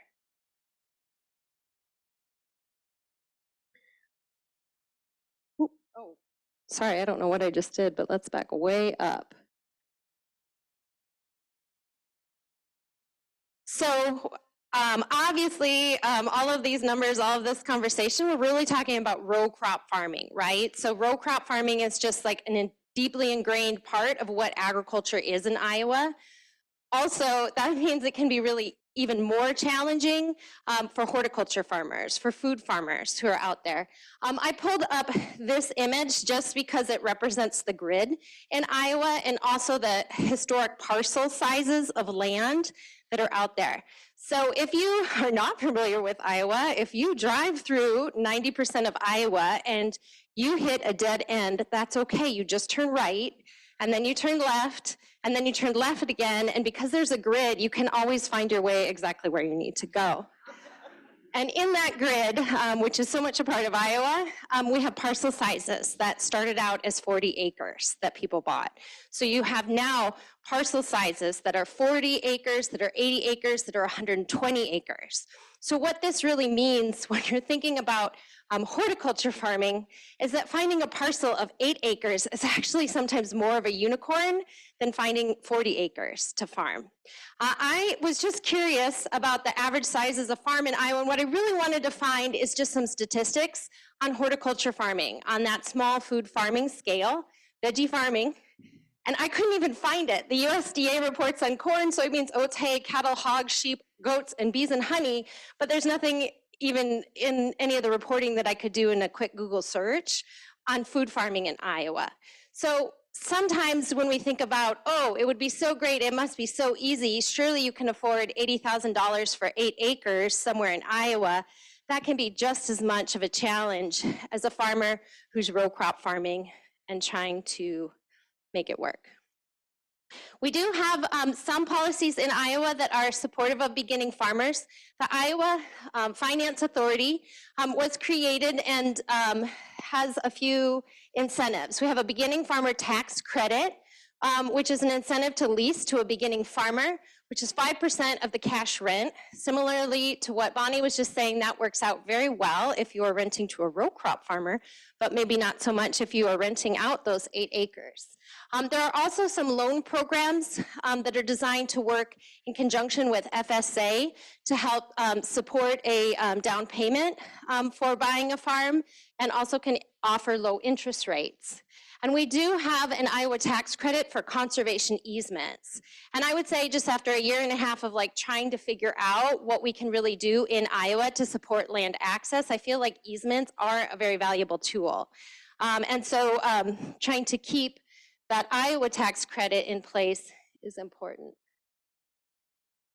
Ooh, oh, sorry, I don't know what I just did, but let's back way up. So obviously, all of these numbers, all of this conversation, we're really talking about row crop farming, right? So row crop farming is just like a deeply ingrained part of what agriculture is in Iowa. Also, that means it can be really even more challenging for horticulture farmers, for food farmers who are out there. I pulled up this image just because it represents the grid in Iowa and also the historic parcel sizes of land that are out there. So if you are not familiar with Iowa, if you drive through 90% of Iowa and you hit a dead end, that's okay. You just turn right, and then you turn left, and then you turn left again, and because there's a grid, you can always find your way exactly where you need to go. And in that grid, which is so much a part of Iowa, we have parcel sizes that started out as 40 acres that people bought. So you have now parcel sizes that are 40 acres, that are 80 acres, that are 120 acres. So what this really means when you're thinking about horticulture farming is that finding a parcel of 8 acres is actually sometimes more of a unicorn than finding 40 acres to farm. I was just curious about the average sizes of farm in Iowa, and what I really wanted to find is just some statistics on horticulture farming, on that small food farming scale, veggie farming, and I couldn't even find it. The USDA reports on corn, soybeans, oats, hay, cattle, hogs, sheep, goats, and bees and honey, but there's nothing even in any of the reporting that I could do in a quick Google search on food farming in Iowa. So sometimes when we think about, oh, it would be so great, it must be so easy, surely you can afford $80,000 for 8 acres somewhere in Iowa, that can be just as much of a challenge as a farmer who's row crop farming and trying to make it work. We do have some policies in Iowa that are supportive of beginning farmers. The Iowa Finance Authority was created and has a few incentives. We have a beginning farmer tax credit, which is an incentive to lease to a beginning farmer, which is 5% of the cash rent. Similarly to what Bonnie was just saying, that works out very well if you are renting to a row crop farmer, but maybe not so much if you are renting out those 8 acres. There are also some loan programs that are designed to work in conjunction with FSA to help support a down payment for buying a farm, and also can offer low interest rates. And we do have an Iowa tax credit for conservation easements. And I would say just after a year and a half of like trying to figure out what we can really do in Iowa to support land access, I feel like easements are a very valuable tool. And so trying to keep that Iowa tax credit in place is important.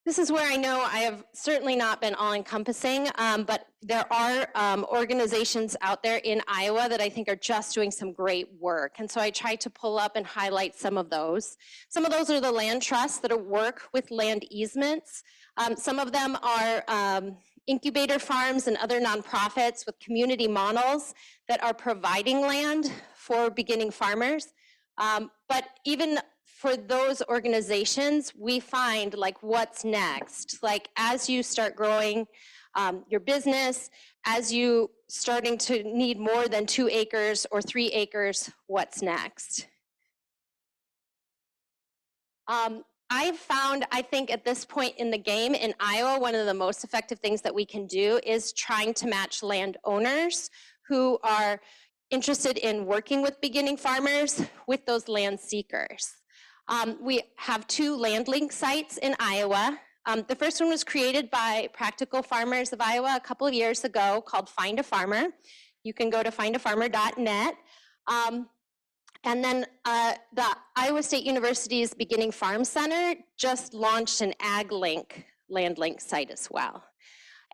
This is where I know I have certainly not been all-encompassing, but there are organizations out there in Iowa that I think are just doing some great work. And so I tried to pull up and highlight some of those. Some of those are the land trusts that work with land easements. Some of them are incubator farms and other nonprofits with community models that are providing land for beginning farmers. But even for those organizations, we find like what's next. Like as you start growing your business, as you starting to need more than 2 acres or 3 acres, what's next? I've found, I think at this point in the game in Iowa, one of the most effective things that we can do is trying to match landowners who are interested in working with beginning farmers with those land seekers. We have 2 LandLink sites in Iowa. The first one was created by Practical Farmers of Iowa a couple of years ago called Find a Farmer. You can go to findafarmer.net. And then the Iowa State University's Beginning Farm Center just launched an AgLink LandLink site as well.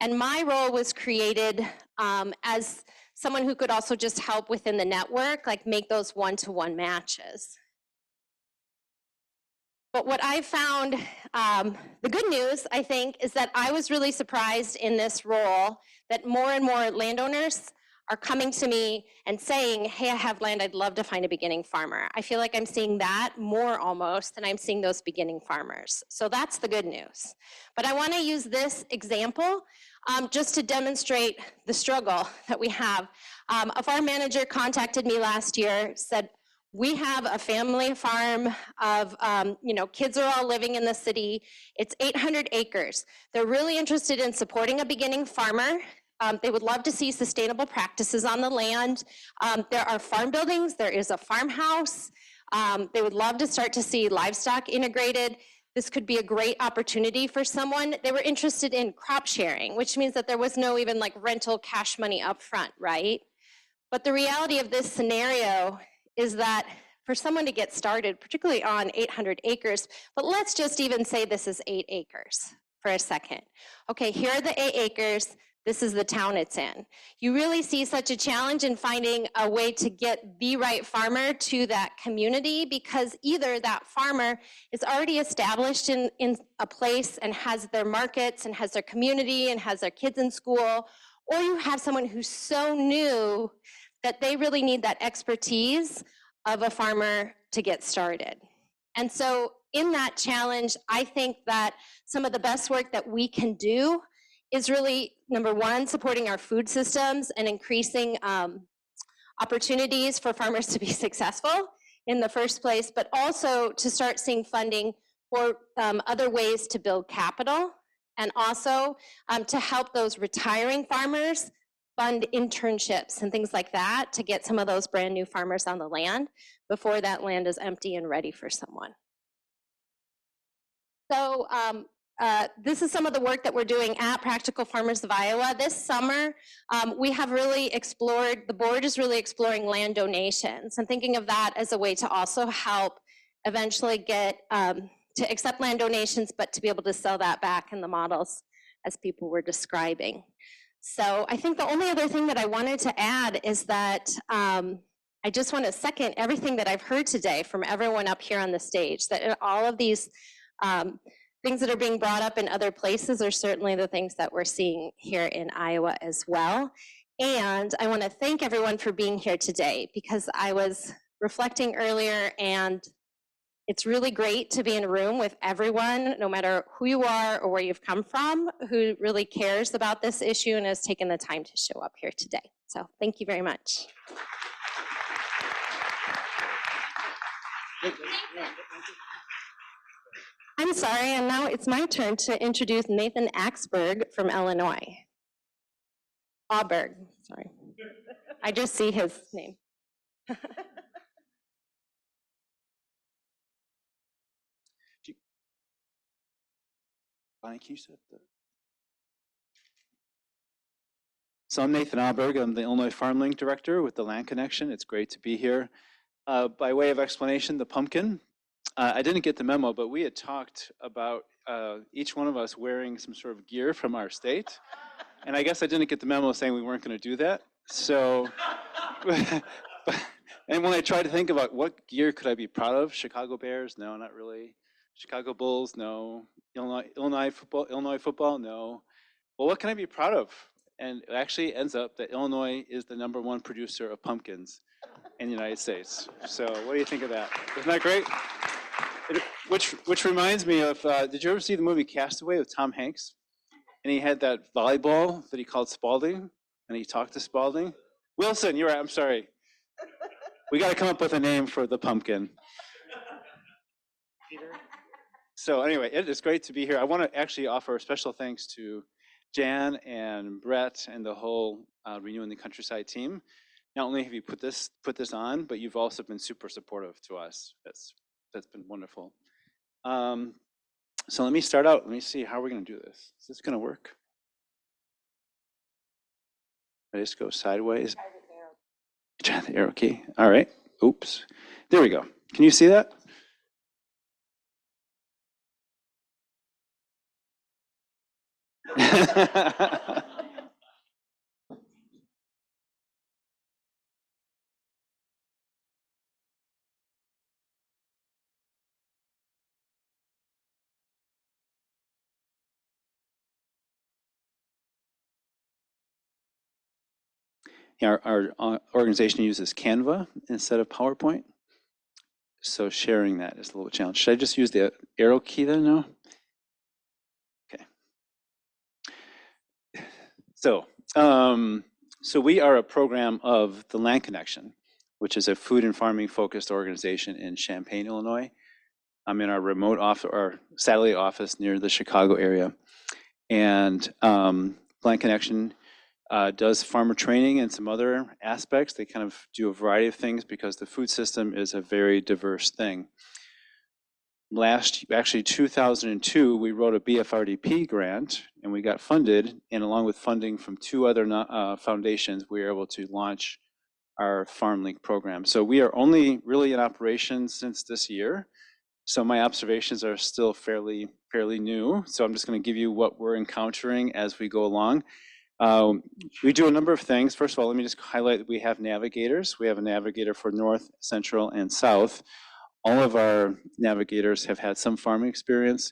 And my role was created as someone who could also just help within the network, like make those one-to-one matches. But what I found, the good news, I think, is that I was really surprised in this role that more and more landowners are coming to me and saying, hey, I have land, I'd love to find a beginning farmer. I feel like I'm seeing that more almost than I'm seeing those beginning farmers. So that's the good news. But I want to use this example just to demonstrate the struggle that we have. A farm manager contacted me last year, said, we have a family farm of, kids are all living in the city. It's 800 acres. They're really interested in supporting a beginning farmer. They would love to see sustainable practices on the land. There are farm buildings. There is a farmhouse. They would love to start to see livestock integrated. this could be a great opportunity for someone. They were interested in crop sharing, which means that there was no even like rental cash money up front, right? But the reality of this scenario is that for someone to get started, particularly on 800 acres, but let's just even say this is 8 acres for a second. Okay, here are the 8 acres. This is the town it's in. You really see such a challenge in finding a way to get the right farmer to that community, because either that farmer is already established in a place and has their markets and has their community and has their kids in school, or you have someone who's so new that they really need that expertise of a farmer to get started. And so in that challenge, I think that some of the best work that we can do is really, number one, supporting our food systems and increasing opportunities for farmers to be successful in the first place, but also to start seeing funding for other ways to build capital, and also to help those retiring farmers fund internships and things like that to get some of those brand new farmers on the land before that land is empty and ready for someone. So this is some of the work that we're doing at Practical Farmers of Iowa. This summer, we have really explored, the board is really exploring land donations and thinking of that as a way to also help eventually get, to accept land donations, but to be able to sell that back in the models as people were describing. So I think the only other thing that I wanted to add is that I just want to second everything that I've heard today from everyone up here on the stage, that all of these things that are being brought up in other places are certainly the things that we're seeing here in Iowa as well. And I want to thank everyone for being here today, because I was reflecting earlier, and it's really great to be in a room with everyone, no matter who you are or where you've come from, who really cares about this issue and has taken the time to show up here today. So thank you very much. I'm sorry, and now it's my turn to introduce Nathan Aaberg from Illinois. Aaberg, sorry. I just see his name. So I'm Nathan Aaberg. I'm the Illinois FarmLink director with the Land Connection. It's great to be here. By way of explanation, the pumpkin, I didn't get the memo, but we had talked about each one of us wearing some sort of gear from our state. And I guess I didn't get the memo saying we weren't going to do that. So, and when I tried to think about what gear could I be proud of, Chicago Bears, no, not really. Chicago Bulls, no. Illinois football, no. Well, what can I be proud of? And it actually ends up that Illinois is the #1 producer of pumpkins in the United States. So what do you think of that? Isn't that great? Which reminds me of, did you ever see the movie Castaway with Tom Hanks? And he had that volleyball that he called Spalding, and he talked to Spalding. Wilson, you're right, I'm sorry. We got to come up with a name for the pumpkin. So anyway, it is great to be here. I want to actually offer a special thanks to Jan and Brett and the whole Renewing the Countryside team. Not only have you put this on, but you've also been super supportive to us. That's been wonderful. So let me start out. Let me see how we're going to do this. Is this going to work? I just go sideways. Try the arrow key. All right. Oops. There we go. Can you see that? Our organization uses Canva instead of PowerPoint. So sharing that is a little challenge. Should I just use the arrow key then? No? Okay. So we are a program of the Land Connection, which is a food and farming focused organization in Champaign, Illinois. I'm in our remote office, our satellite office near the Chicago area. And Land Connection does farmer training and some other aspects. They kind of do a variety of things because the food system is a very diverse thing. actually 2002, we wrote a BFRDP grant and we got funded, and along with funding from two other foundations, we were able to launch our FarmLink program. So we are only really in operation since this year. So my observations are still fairly new. So I'm just going to give you what we're encountering as we go along. We do a number of things. First of all, let me just highlight that we have navigators. We have a navigator for North, Central, and South. All of our navigators have had some farming experience.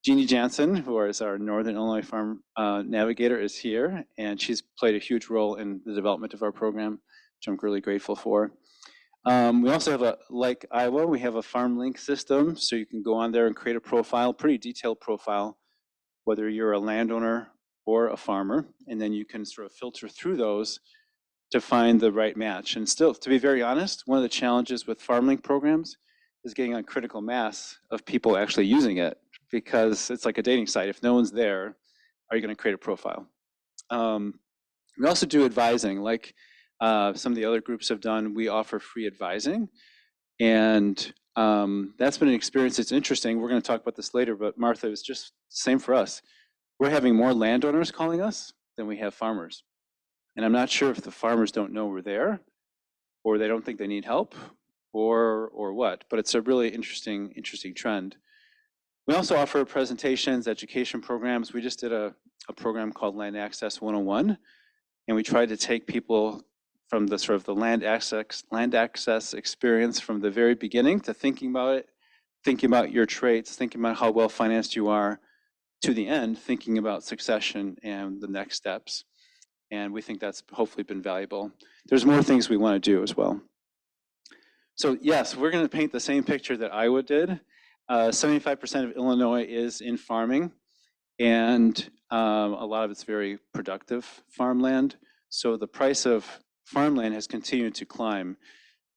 Jeannie Jansen, who is our Northern Illinois Farm Navigator, is here, and she's played a huge role in the development of our program, which I'm really grateful for. We also have like Iowa, we have a FarmLink system, so you can go on there and create a profile, pretty detailed profile, whether you're a landowner or a farmer, and then you can sort of filter through those to find the right match. And still, to be very honest, one of the challenges with FarmLink programs is getting a critical mass of people actually using it, because it's like a dating site. If no one's there, are you going to create a profile? We also do advising, like some of the other groups have done. We offer free advising, and that's been an experience that's interesting. We're going to talk about this later, but Martha, it's just the same for us. We're having more landowners calling us than we have farmers. And I'm not sure if the farmers don't know we're there, or they don't think they need help, or what, but it's a really interesting trend. We also offer presentations, education programs. We just did a program called Land Access 101, and we tried to take people from the sort of the land access experience from the very beginning to thinking about it, thinking about your traits, thinking about how well financed you are, to the end, thinking about succession and the next steps. And we think that's hopefully been valuable. There's more things we want to do as well. So yes, we're going to paint the same picture that Iowa did. 75% of Illinois is in farming, and a lot of it's very productive farmland. So the price of farmland has continued to climb.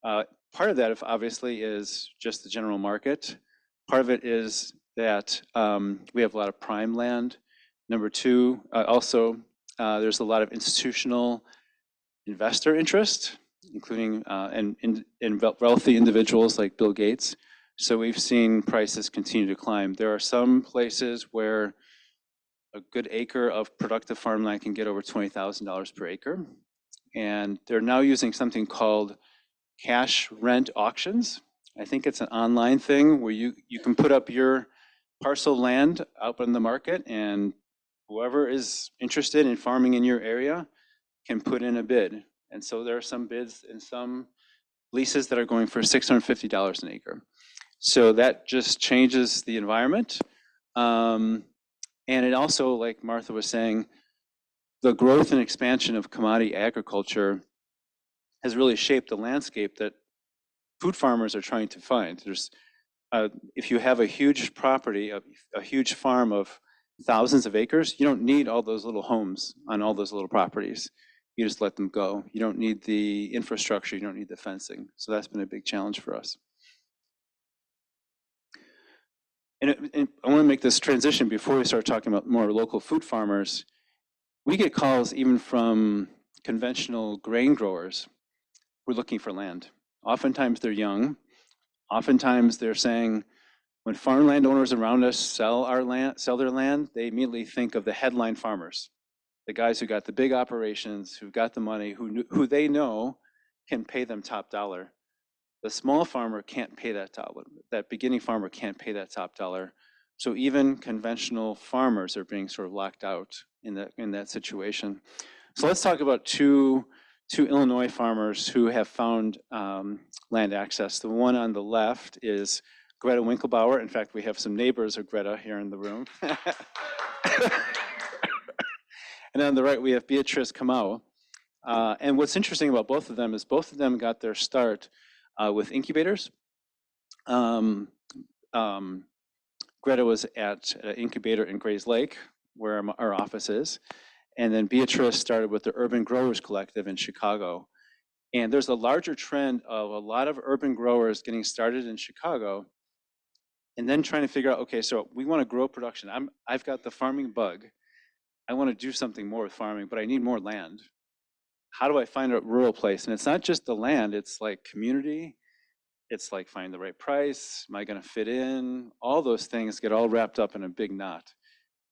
Part of that, obviously, is just the general market. Part of it is that we have a lot of prime land. Number two, also, there's a lot of institutional investor interest, including in wealthy individuals like Bill Gates. So we've seen prices continue to climb. There are some places where a good acre of productive farmland can get over $20,000 per acre. And they're now using something called cash rent auctions. I think it's an online thing where you can put up your parcel of land out in the market, and whoever is interested in farming in your area can put in a bid. And so there are some bids and some leases that are going for $650 an acre. So that just changes the environment. And it also, like Martha was saying, the growth and expansion of commodity agriculture has really shaped the landscape that food farmers are trying to find. There's, if you have a huge property, a huge farm of thousands of acres, you don't need all those little homes on all those little properties. You just let them go. You don't need the infrastructure, you don't need the fencing. So that's been a big challenge for us. And I want to make this transition before we start talking about more local food farmers. We get calls even from conventional grain growers who are looking for land. Oftentimes they're young. Oftentimes they're saying, when farm landowners around us sell their land, they immediately think of the headline farmers, the guys who got the big operations, who got the money, who they know can pay them top dollar. The small farmer can't pay that dollar. That beginning farmer can't pay that top dollar. So even conventional farmers are being sort of locked out in that situation. So let's talk about two Illinois farmers who have found land access. The one on the left is Greta Winkelbauer. In fact, we have some neighbors of Greta here in the room. And on the right, we have Beatrice Kamau. And what's interesting about both of them is both of them got their start with incubators. Greta was at an incubator in Grays Lake, where our office is. And then Beatrice started with the Urban Growers Collective in Chicago. And there's a larger trend of a lot of urban growers getting started in Chicago and then trying to figure out, okay, so we want to grow production. I've got the farming bug. I want to do something more with farming, but I need more land. How do I find a rural place? And it's not just the land, it's like community, it's like finding the right price. Am I going to fit in? All those things get all wrapped up in a big knot.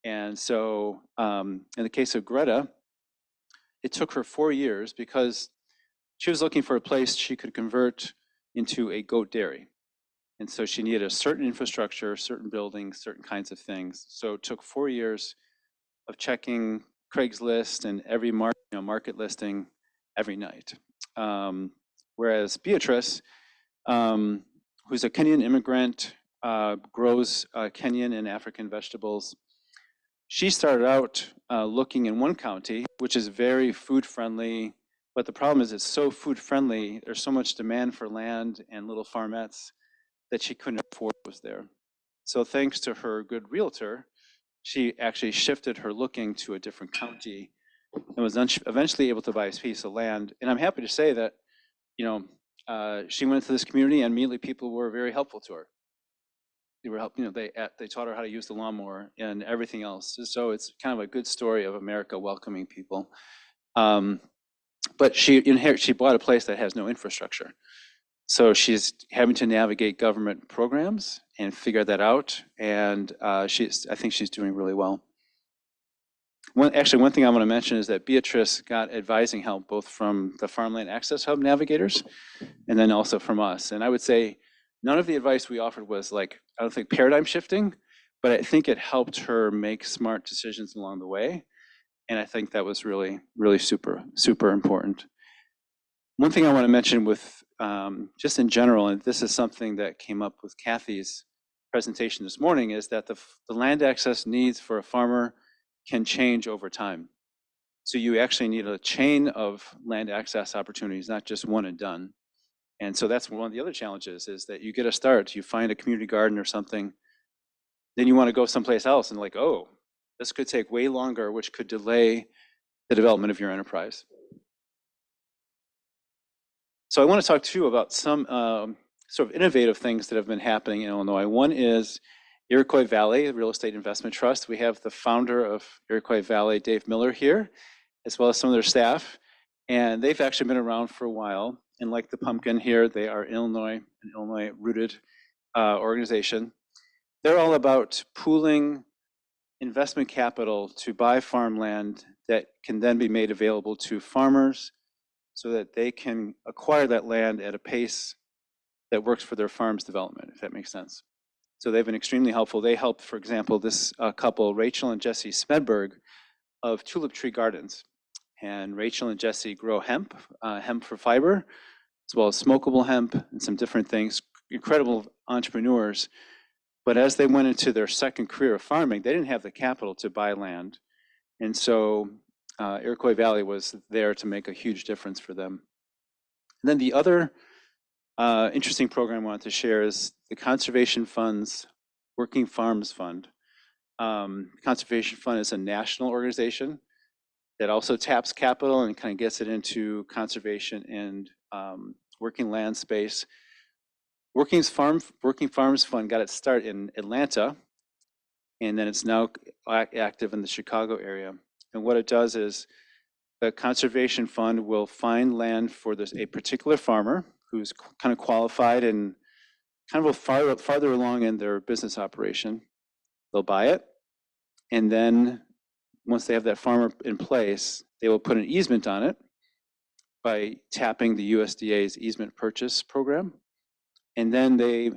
And so in the case of Greta, it took her 4 years because she was looking for a place she could convert into a goat dairy. And so she needed a certain infrastructure, certain buildings, certain kinds of things. So it took 4 years of checking Craigslist and every market listing every night. Whereas Beatrice, who's a Kenyan immigrant, grows Kenyan and African vegetables. She started out looking in one county, which is very food friendly, but the problem is it's so food friendly, there's so much demand for land and little farmettes that she couldn't afford what was there. So thanks to her good realtor, she actually shifted her looking to a different county and was eventually able to buy a piece of land. And I'm happy to say that, she went into this community and immediately people were very helpful to her. They were helping, they taught her how to use the lawnmower and everything else. So it's kind of a good story of America welcoming people. But she bought a place that has no infrastructure. So she's having to navigate government programs and figure that out. And I think she's doing really well. One thing I want to mention is that Beatrice got advising help both from the Farmland Access Hub navigators and then also from us. And I would say none of the advice we offered was like, I don't think paradigm shifting, but I think it helped her make smart decisions along the way. And I think that was really, really super, super important. One thing I want to mention with just in general, and this is something that came up with Kathy's presentation this morning, is that the land access needs for a farmer can change over time. So you actually need a chain of land access opportunities, not just one and done. And so that's one of the other challenges, is that you get a start, you find a community garden or something, then you want to go someplace else and like, oh, this could take way longer, which could delay the development of your enterprise. So I want to talk to you about some sort of innovative things that have been happening in Illinois. One is Iroquois Valley Real Estate Investment Trust. We have the founder of Iroquois Valley, Dave Miller, here, as well as some of their staff. And they've actually been around for a while. And like the pumpkin here, they are an Illinois-rooted organization. They're all about pooling investment capital to buy farmland that can then be made available to farmers so that they can acquire that land at a pace that works for their farm's development, if that makes sense. So they've been extremely helpful. They helped, for example, this couple, Rachel and Jesse Smedberg of Tulip Tree Gardens. And Rachel and Jesse grow hemp for fiber, as well as smokable hemp and some different things. Incredible entrepreneurs. But as they went into their second career of farming, they didn't have the capital to buy land. And so Iroquois Valley was there to make a huge difference for them. And then the other interesting program I wanted to share is the Conservation Fund's Working Farms Fund. Conservation Fund is a national organization that also taps capital and kind of gets it into conservation and working land space. Working Farms Fund got its start in Atlanta, and then it's now active in the Chicago area. And what it does is the Conservation Fund will find land for a particular farmer who's kind of qualified and kind of farther along in their business operation. They'll buy it, and then once they have that farmer in place, they will put an easement on it by tapping the USDA's easement purchase program. And then they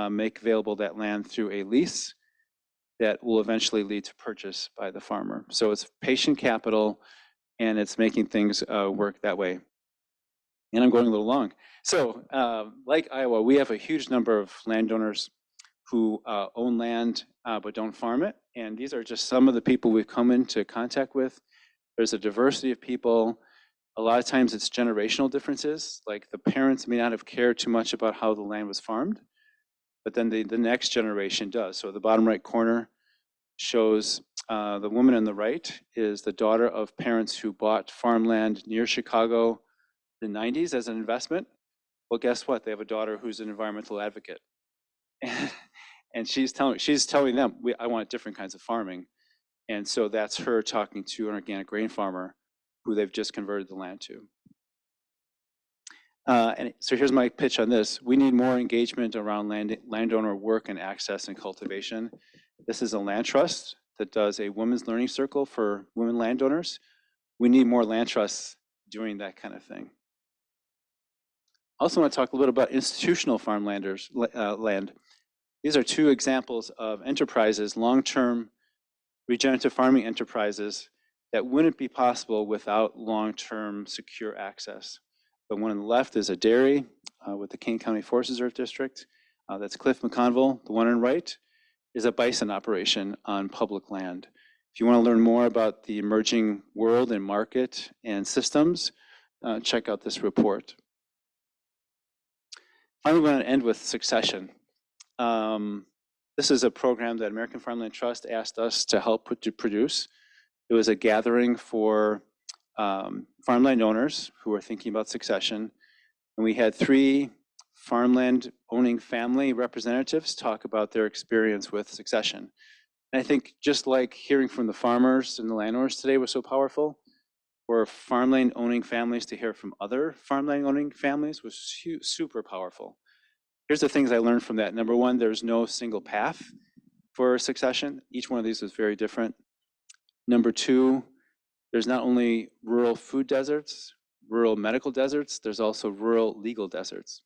make available that land through a lease that will eventually lead to purchase by the farmer. So it's patient capital, and it's making things work that way. And I'm going a little long. So like Iowa, we have a huge number of landowners who own land but don't farm it. And these are just some of the people we've come into contact with. There's a diversity of people. A lot of times it's generational differences. Like the parents may not have cared too much about how the land was farmed, but then the next generation does. So the bottom right corner shows the woman on the right is the daughter of parents who bought farmland near Chicago in the 90s as an investment. Well, guess what? They have a daughter who's an environmental advocate. And she's telling them, I want different kinds of farming. And so that's her talking to an organic grain farmer who they've just converted the land to. And so here's my pitch on this. We need more engagement around landowner work and access and cultivation. This is a land trust that does a women's learning circle for women landowners. We need more land trusts doing that kind of thing. I also want to talk a little about institutional farmlanders land. These are two examples of enterprises, long-term regenerative farming enterprises that wouldn't be possible without long-term secure access. The one on the left is a dairy with the Kane County Forest Reserve District. That's Cliff McConville. The one on the right is a bison operation on public land. If you want to learn more about the emerging world and market and systems, check out this report. Finally, we want to end with succession. This is a program that American Farmland Trust asked us to help produce. It was a gathering for farmland owners who are thinking about succession. And we had 3 farmland owning family representatives talk about their experience with succession. And I think just like hearing from the farmers and the landowners today was so powerful, for farmland owning families to hear from other farmland owning families was super powerful. Here's the things I learned from that. Number one, there's no single path for succession. Each one of these is very different. Number two, there's not only rural food deserts, rural medical deserts, there's also rural legal deserts.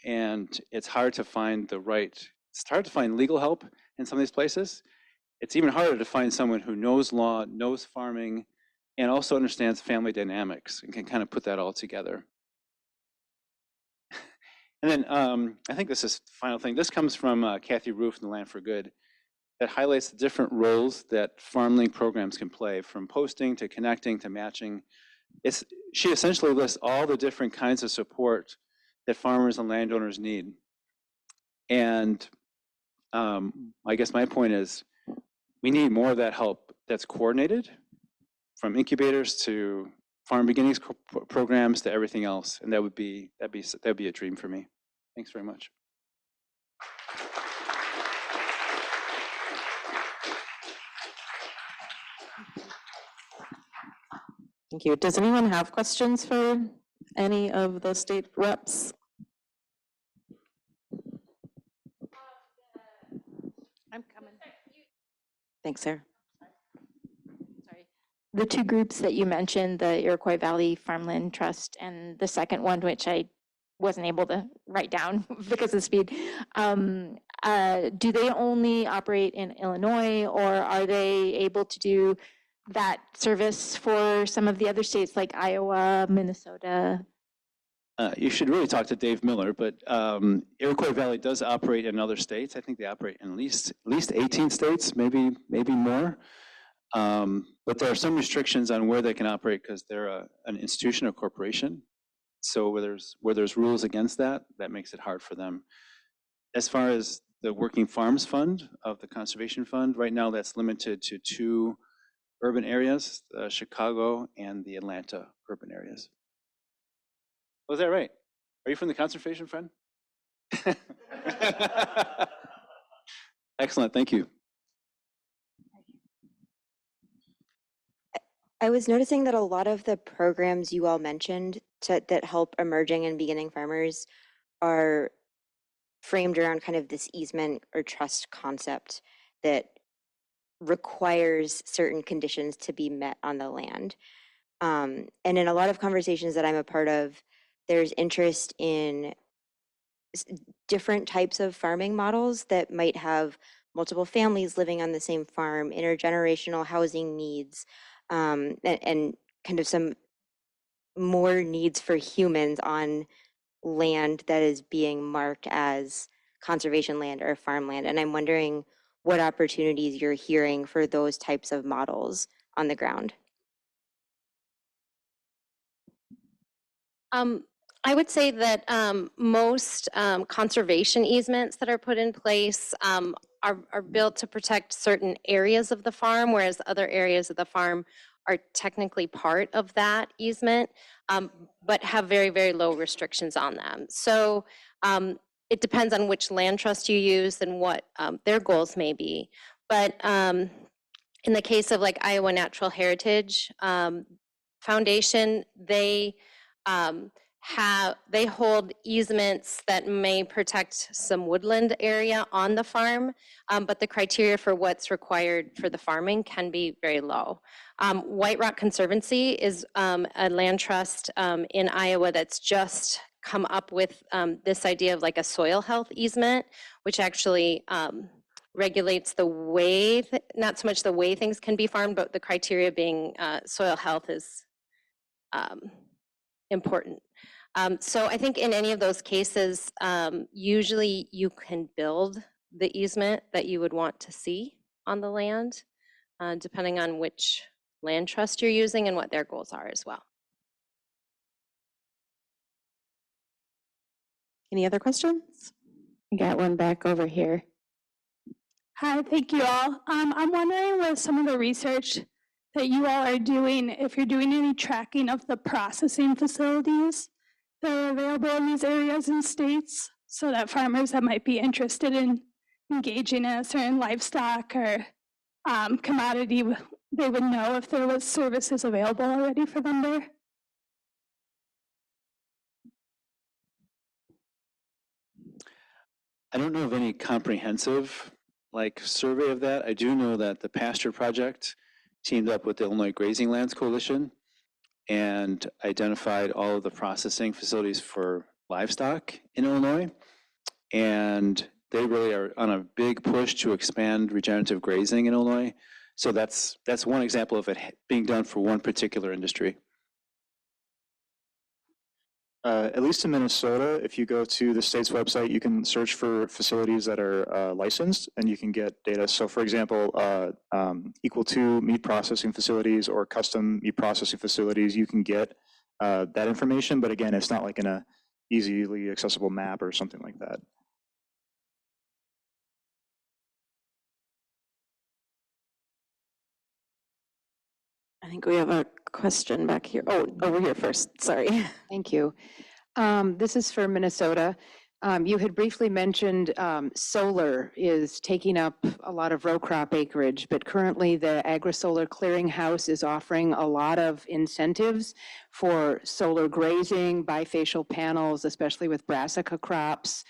And it's hard to find it's hard to find legal help in some of these places. It's even harder to find someone who knows law, knows farming, and also understands family dynamics and can kind of put that all together. And then I think this is the final thing. This comes from Kathy Roof in the Land for Good that highlights the different roles that FarmLink programs can play, from posting to connecting to matching. She essentially lists all the different kinds of support that farmers and landowners need. And I guess my point is we need more of that help that's coordinated, from incubators to farm beginnings programs to everything else. And that'd be a dream for me. Thanks very much. Thank you. Does anyone have questions for any of the state reps? I'm coming. Thanks, Sarah. Sorry. The 2 groups that you mentioned, the Iroquois Valley Farmland Trust and the second one, which I wasn't able to write down because of speed, do they only operate in Illinois, or are they able to do that service for some of the other states like Iowa, Minnesota? You should really talk to Dave Miller, but Iroquois Valley does operate in other states. I think they operate in at least 18 states, maybe more. But there are some restrictions on where they can operate because they're an institution or corporation. So where there's rules against that, that makes it hard for them. As far as the Working Farms Fund of the Conservation Fund, right now that's limited to 2 urban areas, Chicago and the Atlanta urban areas. Was that right? Are you from the Conservation Fund? Excellent, thank you. I was noticing that a lot of the programs you all mentioned that help emerging and beginning farmers are framed around kind of this easement or trust concept that requires certain conditions to be met on the land. And in a lot of conversations that I'm a part of, there's interest in different types of farming models that might have multiple families living on the same farm, intergenerational housing needs, and kind of some more needs for humans on land that is being marked as conservation land or farmland. And I'm wondering what opportunities you're hearing for those types of models on the ground. I would say that most conservation easements that are put in place are built to protect certain areas of the farm, whereas other areas of the farm are technically part of that easement, but have very, very low restrictions on them. So it depends on which land trust you use and what their goals may be. But in the case of like Iowa Natural Heritage Foundation, they they hold easements that may protect some woodland area on the farm, but the criteria for what's required for the farming can be very low. White Rock Conservancy is a land trust in Iowa that's just come up with this idea of like a soil health easement, which actually regulates the way, not so much the way things can be farmed, but the criteria being soil health is important. So I think in any of those cases, usually you can build the easement that you would want to see on the land, depending on which land trust you're using and what their goals are as well. Any other questions? I got one back over here. Hi, thank you all. I'm wondering with some of the research that you all are doing, if you're doing any tracking of the processing facilities that are available in these areas and states, so that farmers that might be interested in engaging in a certain livestock or commodity, they would know if there was services available already for them there. I don't know of any comprehensive survey of that. I do know that the Pasture Project teamed up with the Illinois Grazing Lands Coalition and identified all of the processing facilities for livestock in Illinois. And they really are on a big push to expand regenerative grazing in Illinois. So that's one example of it being done for one particular industry. At least in Minnesota, if you go to the state's website, you can search for facilities that are licensed and you can get data. So for example, equal to meat processing facilities or custom meat processing facilities, you can get that information. But again, it's not like in a easily accessible map or something like that. I think we have a question back here. Oh, over here first, sorry. Thank you. This is for Minnesota. You had briefly mentioned solar is taking up a lot of row crop acreage, but currently the AgriSolar Clearinghouse is offering a lot of incentives for solar grazing, bifacial panels, especially with brassica crops,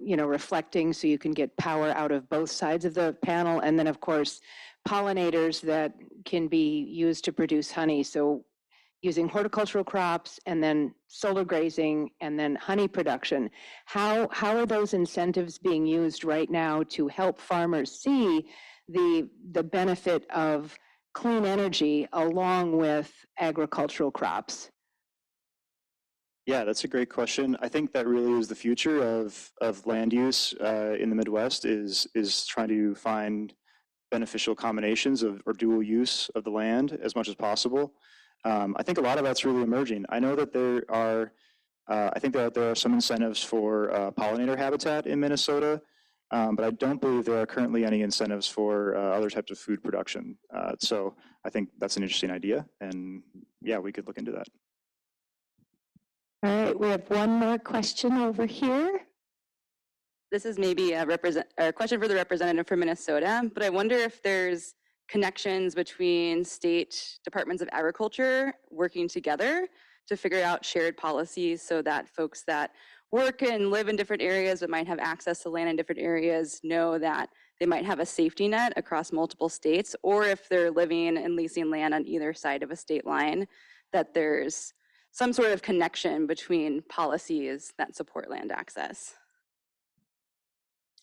reflecting so you can get power out of both sides of the panel. And then of course, pollinators that can be used to produce honey. So using horticultural crops and then solar grazing and then honey production. How are those incentives being used right now to help farmers see the benefit of clean energy along with agricultural crops? Yeah, that's a great question. I think that really is the future of land use in the Midwest is trying to find beneficial combinations of or dual use of the land as much as possible. I think a lot of that's really emerging. I know that there are, I think that there are some incentives for pollinator habitat in Minnesota, but I don't believe there are currently any incentives for other types of food production. So I think that's an interesting idea, and yeah, we could look into that. All right, we have one more question over here. This is maybe a question for the representative from Minnesota, but I wonder if there's connections between state departments of agriculture working together to figure out shared policies so that folks that work and live in different areas but might have access to land in different areas know that they might have a safety net across multiple states, or if they're living and leasing land on either side of a state line, that there's some sort of connection between policies that support land access.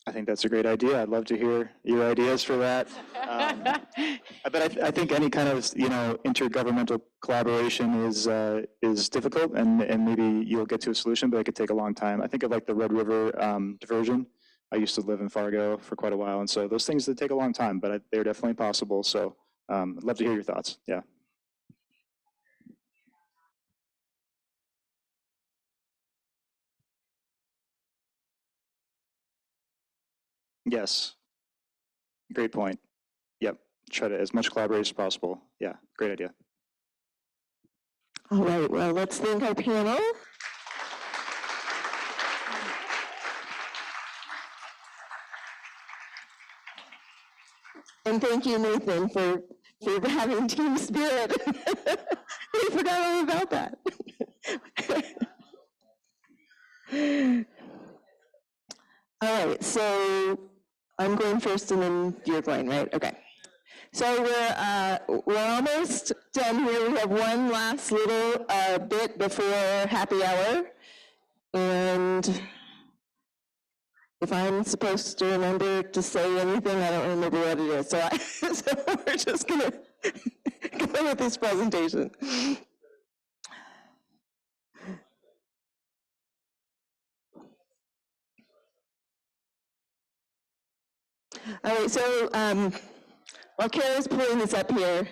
I think that's a great idea. I'd love to hear your ideas for that. But I think any kind of intergovernmental collaboration is difficult, and maybe you'll get to a solution, but it could take a long time. I think of like the Red River diversion. I used to live in Fargo for quite a while, and so those things that take a long time, but they're definitely possible. So I'd love to hear your thoughts. Yeah. Yes. Great point. Yep. Try to as much collaborate as possible. Yeah. Great idea. All right, well, let's thank our panel. And thank you, Nathan, for having team spirit. We forgot all about that. All right, so I'm going first and then you're going, right? Okay. So we're almost done here. We have one last little bit before happy hour. And if I'm supposed to remember to say anything, I don't remember what it is. So, so we're just gonna go with this presentation. All right, so while Kara's pulling this up here,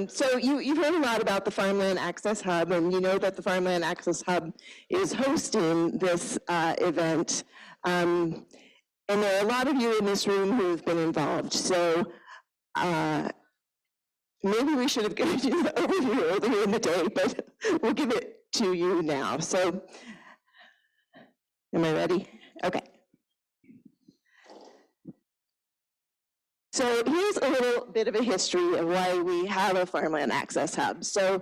so you've heard a lot about the Farmland Access Hub, and you know that the Farmland Access Hub is hosting this event. And there are a lot of you in this room who have been involved. So maybe we should have given you the overview earlier in the day, but we'll give it to you now. So, am I ready? Okay. So here's a little bit of a history of why we have a Farmland Access Hub. So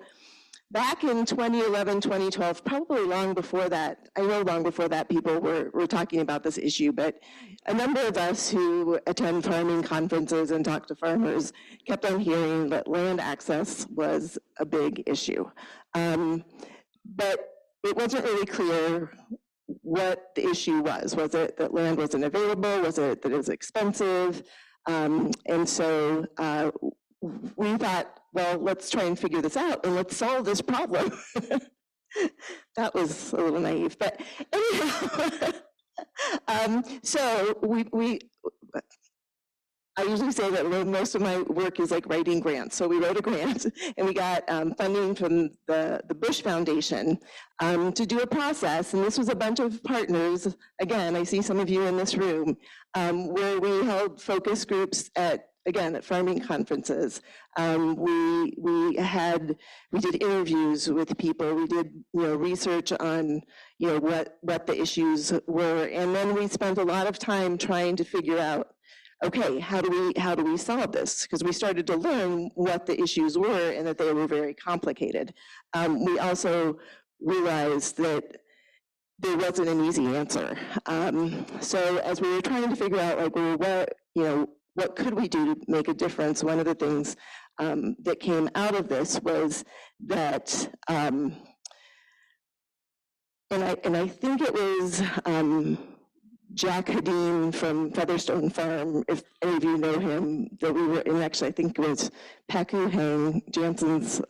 back in 2011, 2012, probably long before that, I know long before that people were talking about this issue, but a number of us who attend farming conferences and talk to farmers kept on hearing that land access was a big issue. But it wasn't really clear what the issue was. Was it that land wasn't available? Was it that it was expensive? And so we thought, well, let's try and figure this out and let's solve this problem. That was a little naive, but anyhow, so I usually say that most of my work is like writing grants. So we wrote a grant and we got funding from the Bush Foundation to do a process. And this was a bunch of partners. Again, I see some of you in this room, where we held focus groups at farming conferences. We did interviews with people. We did research on what the issues were, and then we spent a lot of time trying to figure out, okay, how do we solve this? Because we started to learn what the issues were and that they were very complicated. We also realized that there wasn't an easy answer. So as we were trying to figure out, like, well, what could we do to make a difference? One of the things that came out of this was that, and I think it was Jack Hadeen from Featherstone Farm, if any of you know him, that we were in, actually I think it was Paku Hang, Jansen's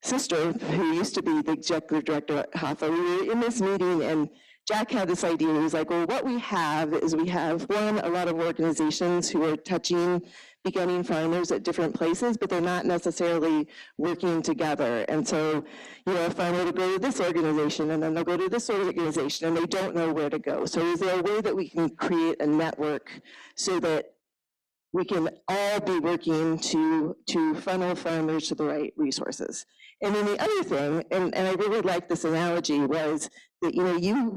sister, who used to be the executive director at HAFA. We were in this meeting and Jack had this idea. He was like, well, what we have is a lot of organizations who are touching beginning farmers at different places, but they're not necessarily working together. And so, a farmer will go to this organization and then they'll go to this organization and they don't know where to go. So is there a way that we can create a network so that we can all be working to funnel farmers to the right resources? And then the other thing, and I really like this analogy, was that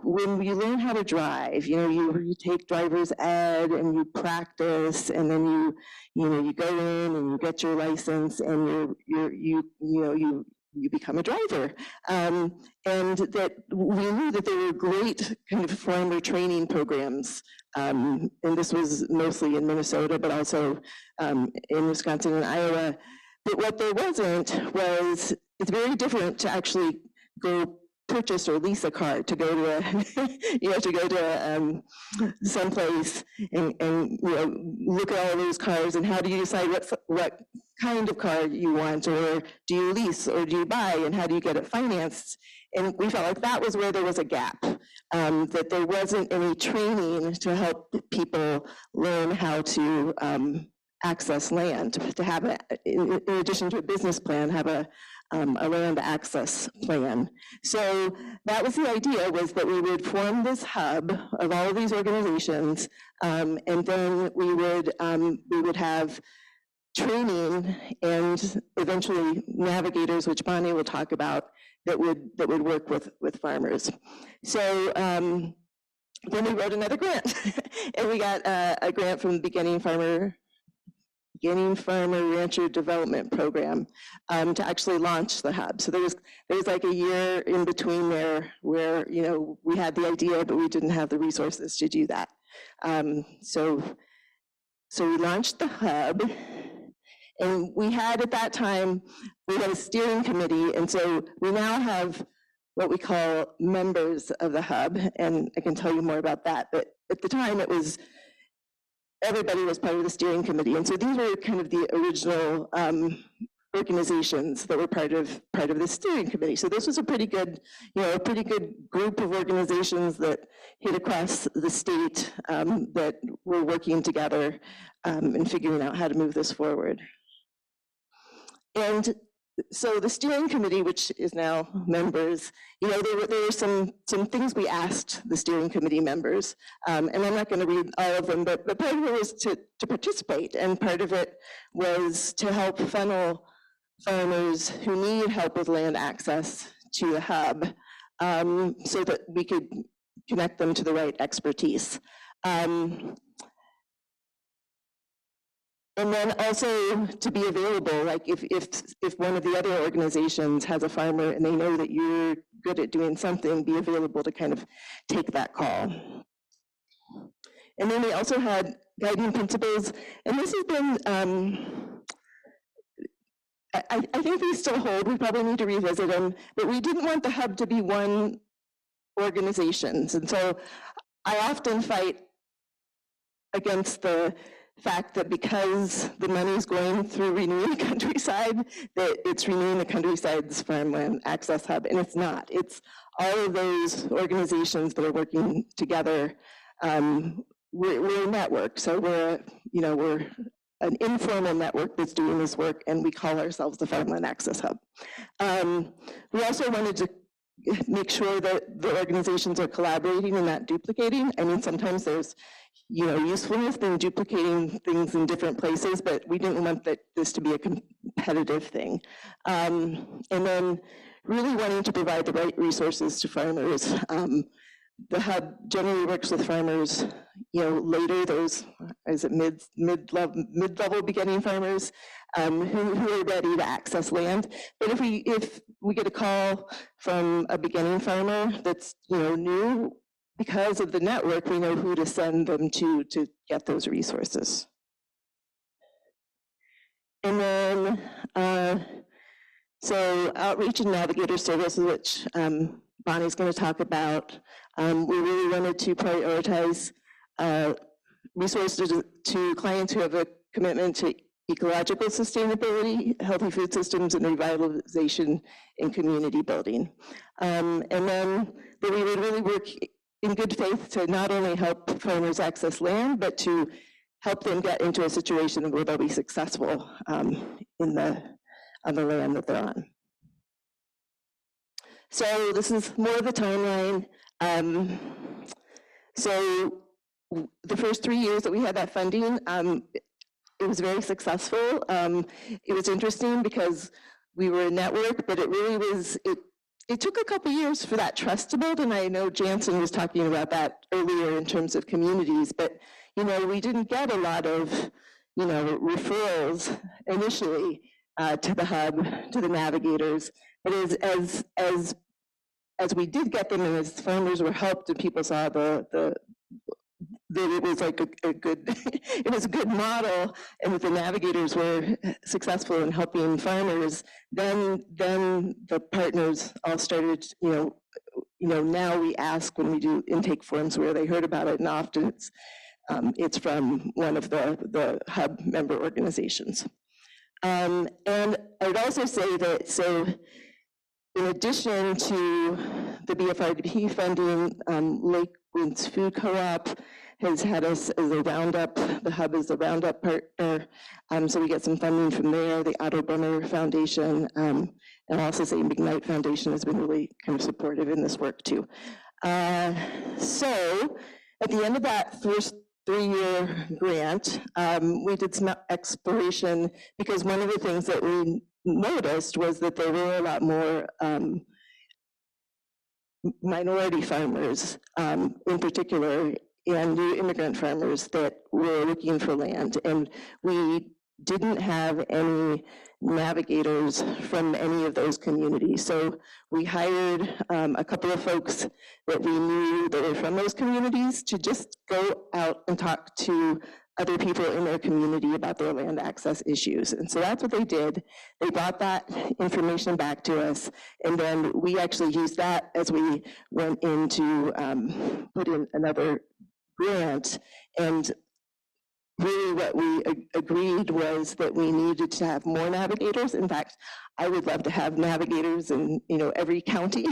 when you learn how to drive, you take driver's ed and you practice, and then you go in and you get your license and you become a driver. And that we knew that there were great kind of farmer training programs, and this was mostly in Minnesota, but also in Wisconsin and Iowa. But what there wasn't was, it's very different to actually go purchase or lease a car, to go to someplace and look at all those cars, and how do you decide what kind of car you want, or do you lease or do you buy, and how do you get it financed? And we felt like that was where there was a gap, that there wasn't any training to help people learn how to access land, to have in addition to a business plan, have a land access plan. So that was the idea, was that we would form this hub of all of these organizations, and then we would have training and eventually navigators, which Bonnie will talk about, that would work with farmers. So then we wrote another grant, and we got a grant from the Beginning Farmer Beginning Farmer Rancher Development Program to actually launch the hub. So there was like a year in between there where, you know, we had the idea, but we didn't have the resources to do that. So we launched the hub, and we had at that time, we had a steering committee, and so we now have what we call members of the hub, and I can tell you more about that, but at the time it was, everybody was part of the steering committee, and so these were kind of the original organizations that were part of the steering committee. So this was a pretty good, you know, a pretty good group of organizations that hit across the state that were working together and figuring out how to move this forward. And so the steering committee, which is now members, you know, there were some things we asked the steering committee members, and I'm not going to read all of them, but part of it was to participate, and part of it was to help funnel farmers who need help with land access to the hub, so that we could connect them to the right expertise. And then also to be available, like if one of the other organizations has a farmer and they know that you're good at doing something, be available to kind of take that call. And then we also had guiding principles, and this has been, I think these still hold, we probably need to revisit them, but we didn't want the hub to be one organization. And so I often fight against the fact that because the money is going through Renewing the Countryside, that it's Renewing the Countryside's Farmland Access Hub, and it's not. It's all of those organizations that are working together. We're a network, so we're an informal network that's doing this work, and we call ourselves the Farmland Access Hub. We also wanted to make sure that the organizations are collaborating and not duplicating. I mean, sometimes there's, you know, usefulness in duplicating things in different places, but we didn't want this to be a competitive thing. And then really wanting to provide the right resources to farmers. The hub generally works with farmers, you know, later, those, is it mid-level beginning farmers who are ready to access land. But if we get a call from a beginning farmer that's, you know, new, because of the network, we know who to send them to get those resources. And then, so outreach and Navigator services, which Bonnie's going to talk about. We really wanted to prioritize resources to clients who have a commitment to ecological sustainability, healthy food systems, and revitalization and community building. And then that we would really work in good faith to not only help farmers access land, but to help them get into a situation where they'll be successful on the land that they're on. So this is more of the timeline. So the first 3 years that we had that funding, it was very successful. It was interesting because we were a network, but it really was, it took a couple years for that trust to build, and I know Jansen was talking about that earlier in terms of communities, but you know, we didn't get a lot of, you know, referrals initially to the hub, to the navigators, but as we did get them, and as farmers were helped, and people saw that it was like a good, it was a good model, and that the navigators were successful in helping farmers, then the partners all started, you know, now we ask when we do intake forms where they heard about it, and often it's from one of the hub member organizations. And I would also say that, so in addition to the BFRDP funding, Lake Winds Food Co-op has had us as a roundup, the hub is a roundup partner, so we get some funding from there. The Otto Brunner Foundation, and I'll also say McKnight Foundation has been really kind of supportive in this work too. So at the end of that first 3-year grant, we did some exploration, because one of the things that we noticed was that there were a lot more minority farmers in particular, and new immigrant farmers that were looking for land. And we didn't have any navigators from any of those communities. So we hired a couple of folks that we knew that were from those communities to just go out and talk to other people in their community about their land access issues. And so that's what they did. They brought that information back to us, and then we actually used that as we went in to put in another grant. And really what we agreed was that we needed to have more navigators. In fact, I would love to have navigators in every county.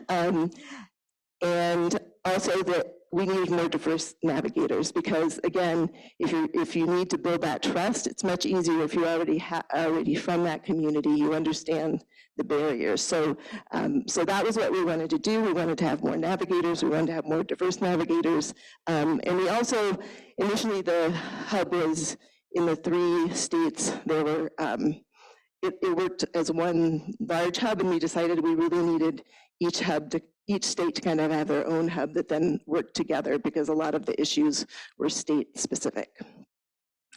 And also that we need more diverse navigators, because again, if you need to build that trust, it's much easier if you're already from that community, you understand the barriers. So that was what we wanted to do. We wanted to have more navigators. We wanted to have more diverse navigators. And we also, initially the hub was in the 3 states. There were, it worked as one large hub, and we decided we really needed each state to kind of have their own hub that then worked together, because a lot of the issues were state specific.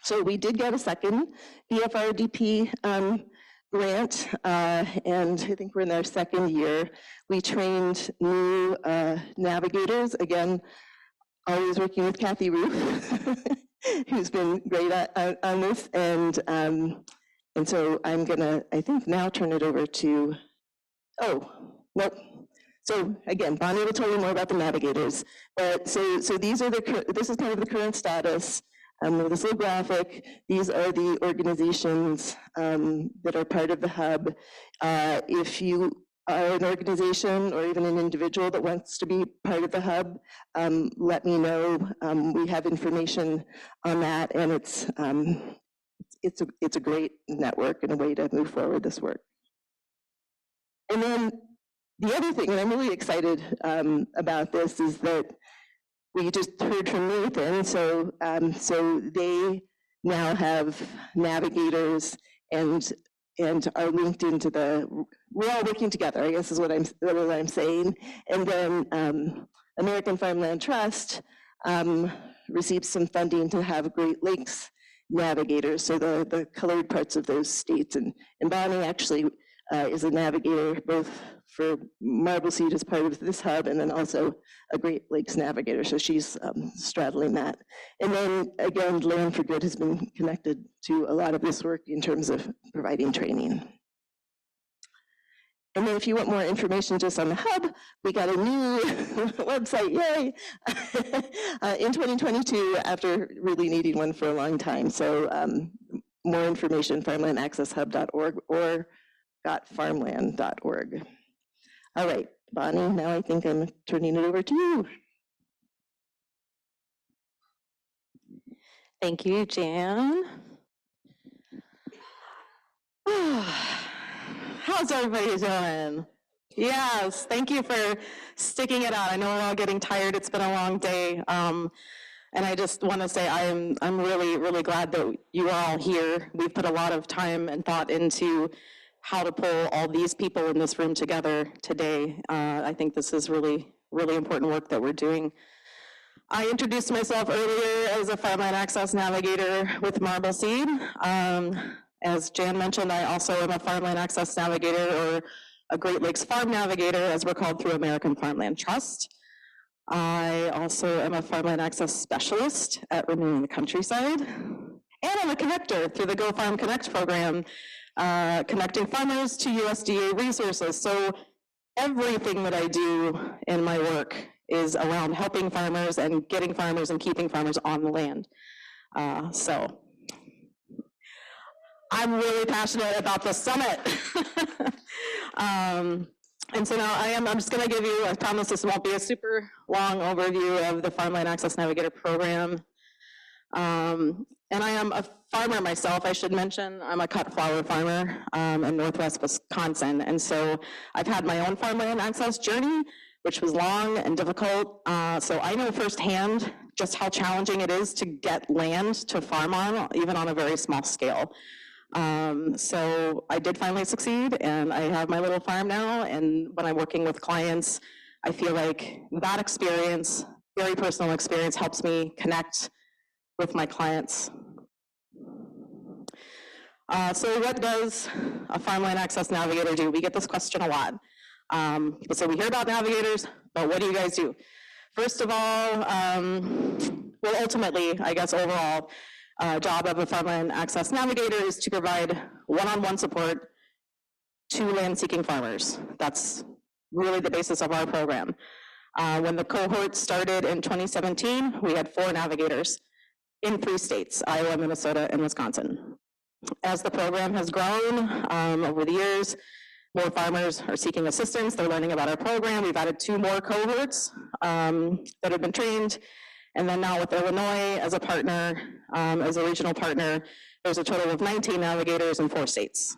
So we did get a second BFRDP grant, and I think we're in our 2nd year. We trained new navigators, again, always working with Kathy Roof, who's been great on this, and so I'm gonna, I think now turn it over to, nope. So again, Bonnie will tell you more about the navigators. But so these are this is kind of the current status. With this little graphic, these are the organizations that are part of the hub. If you are an organization or even an individual that wants to be part of the hub, let me know. We have information on that, and it's a great network and a way to move forward this work. And then the other thing, and I'm really excited about this, is that we just heard from Nathan, so they now have navigators and are linked into we're all working together, I guess is what I'm saying. And then American Farmland Trust received some funding to have Great Lakes navigators, so the colored parts of those states. And Bonnie actually is a navigator both for Marbleseed as part of this hub, and then also a Great Lakes navigator, so she's straddling that. And then again, Land for Good has been connected to a lot of this work in terms of providing training. And then if you want more information just on the hub, we got a new website, yay, in 2022, after really needing one for a long time. So more information, farmlandaccesshub.org or .farmland.org. All right, Bonnie, now I think I'm turning it over to you. Thank you, Jan. How's everybody doing? Yes, thank you for sticking it out. I know we're all getting tired. It's been a long day. And I just want to say I'm really, really glad that you are all here. We've put a lot of time and thought into how to pull all these people in this room together today. I think this is really, really important work that we're doing. I introduced myself earlier as a Farmland Access Navigator with Marbleseed. As Jan mentioned, I also am a Farmland Access Navigator, or a Great Lakes Farm Navigator, as we're called through American Farmland Trust. I also am a Farmland Access Specialist at Renewing the Countryside. And I'm a connector through the Go Farm Connect program, connecting farmers to USDA resources. So everything that I do in my work is around helping farmers and getting farmers and keeping farmers on the land. So I'm really passionate about the summit. And so now I'm just gonna give you, I promise this won't be a super long overview of the Farmland Access Navigator program. And I am a farmer myself, I should mention. I'm a cut flower farmer in Northwest Wisconsin. And so I've had my own farmland access journey, which was long and difficult. So I know firsthand just how challenging it is to get land to farm on, even on a very small scale. So I did finally succeed, and I have my little farm now. And when I'm working with clients, I feel like that experience, very personal experience, helps me connect with my clients. So what does a Farmland Access Navigator do? We get this question a lot. People say, we hear about navigators, but what do you guys do? First of all, well, ultimately, I guess overall, job of a Farmland Access Navigator is to provide one-on-one support to land-seeking farmers. That's really the basis of our program. When the cohort started in 2017, we had 4 navigators in 3 states, Iowa, Minnesota, and Wisconsin. As the program has grown over the years, more farmers are seeking assistance. They're learning about our program. We've added 2 more cohorts that have been trained. And then now with Illinois as a partner, as a regional partner, there's a total of 19 navigators in 4 states.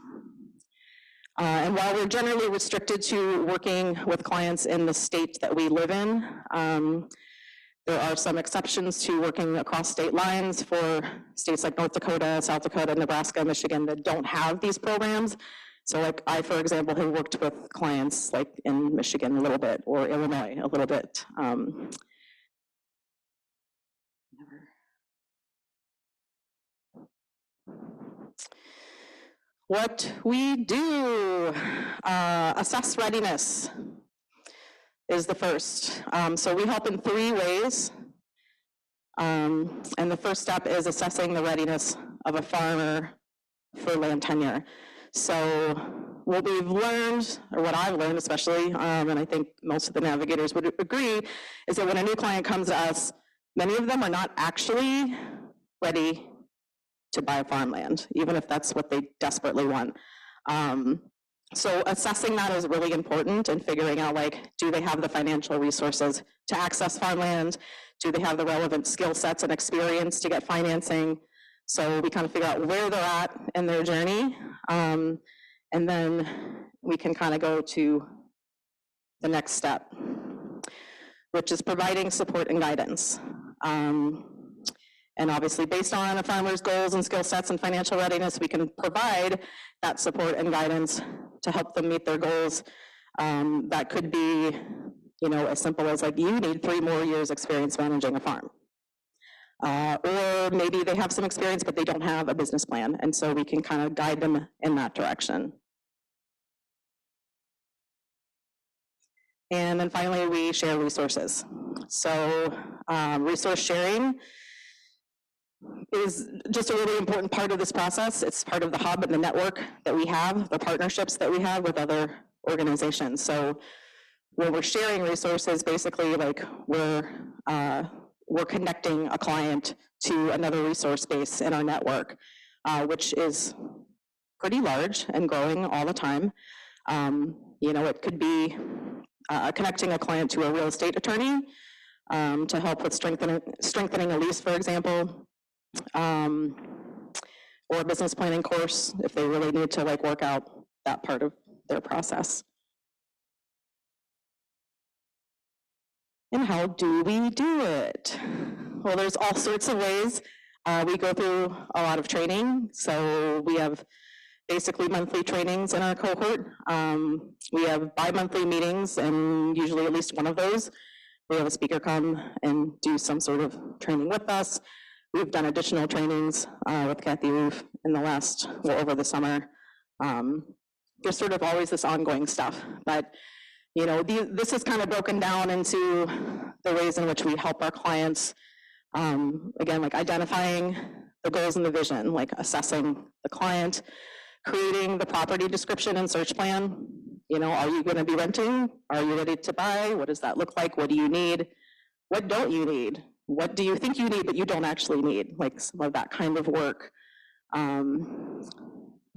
And while we're generally restricted to working with clients in the state that we live in, there are some exceptions to working across state lines for states like North Dakota, South Dakota, Nebraska, Michigan that don't have these programs. So like I, for example, have worked with clients like in Michigan a little bit or Illinois a little bit. What we do, assess readiness is the first. So we help in 3 ways. And the first step is assessing the readiness of a farmer for land tenure. So what we've learned, or what I've learned especially, and I think most of the navigators would agree, is that when a new client comes to us, many of them are not actually ready to buy farmland, even if that's what they desperately want. So assessing that is really important and figuring out, like, do they have the financial resources to access farmland? Do they have the relevant skill sets and experience to get financing? So we kind of figure out where they're at in their journey. And then we can kind of go to the next step, which is providing support and guidance. And obviously, based on a farmer's goals and skill sets and financial readiness, we can provide that support and guidance to help them meet their goals. That could be, you know, as simple as like, you need 3 more years experience managing a farm. Or maybe they have some experience, but they don't have a business plan. And so we can kind of guide them in that direction. And then finally, we share resources. So resource sharing is just a really important part of this process. It's part of the hub and the network that we have, the partnerships that we have with other organizations. So when we're sharing resources, basically like we're connecting a client to another resource base in our network, which is pretty large and growing all the time. You know, it could be connecting a client to a real estate attorney to help with strengthening a lease, for example, or a business planning course if they really need to like work out that part of their process. And how do we do it? Well, there's all sorts of ways. We go through a lot of training. So we have basically monthly trainings in our cohort. We have bi-monthly meetings, and usually at least one of those, we have a speaker come and do some sort of training with us. We've done additional trainings with Kathy Roof in the last, well, over the summer. There's sort of always this ongoing stuff, but you know, this is kind of broken down into the ways in which we help our clients. Again, like identifying the goals and the vision, like assessing the client, creating the property description and search plan. You know, are you going to be renting? Are you ready to buy? What does that look like? What do you need? What don't you need? What do you think you need but you don't actually need? Like some of that kind of work.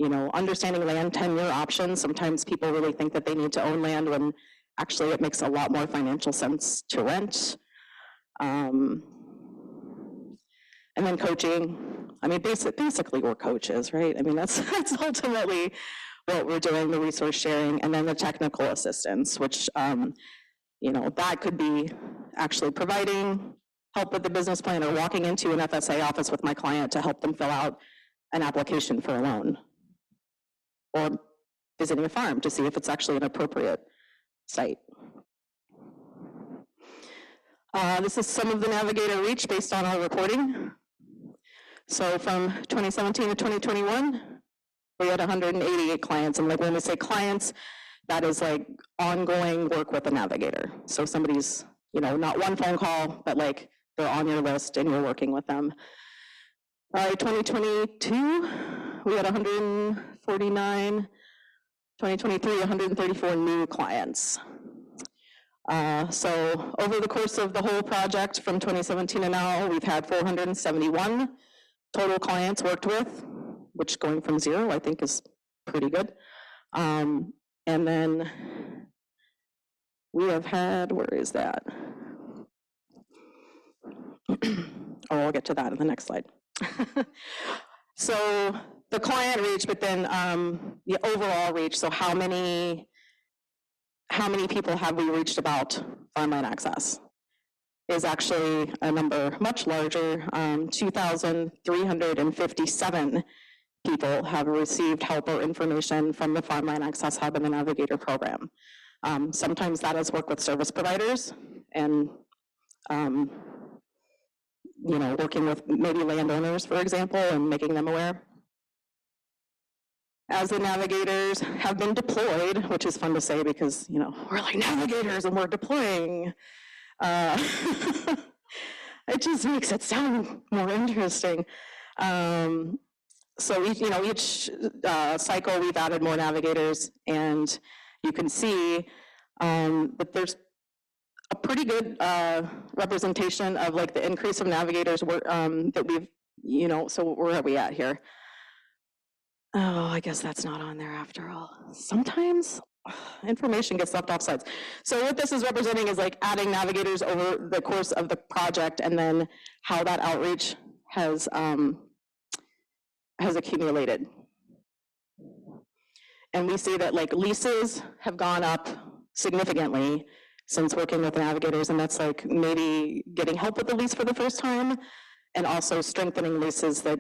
You know, understanding land tenure options. Sometimes people really think that they need to own land when actually it makes a lot more financial sense to rent. And then coaching. I mean, basically we're coaches, right? I mean, that's ultimately what we're doing, the resource sharing, and then the technical assistance, which, you know, that could be actually providing help with the business plan or walking into an FSA office with my client to help them fill out an application for a loan, or visiting a farm to see if it's actually an appropriate site. This is some of the Navigator reach based on our reporting. So from 2017 to 2021, we had 188 clients. And like when we say clients, that is like ongoing work with a navigator. So somebody's, you know, not one phone call, but like they're on your list and you're working with them. 2022, we had 149. 2023, 134 new clients. So over the course of the whole project from 2017 to now, we've had 471 total clients worked with, which going from 0, I think is pretty good. And then we have had, where is that? Oh, I'll get to that in the next slide. So the client reach, but then the overall reach, so how many people have we reached about Farmland Access is actually a number much larger. 2,357 people have received help or information from the Farmland Access Hub and the Navigator program. Sometimes that is work with service providers and you know, working with maybe landowners, for example, and making them aware. As the navigators have been deployed, which is fun to say because, you know, we're like navigators and we're deploying. It just makes it sound more interesting. So each cycle we've added more navigators, and you can see that there's a pretty good representation of like the increase of navigators that we've, you know, so where are we at here? Oh, I guess that's not on there after all. Sometimes information gets left off slides. So what this is representing is like adding navigators over the course of the project and then how that outreach has accumulated. And we see that like leases have gone up significantly since working with navigators, and that's like maybe getting help with the lease for the first time and also strengthening leases that,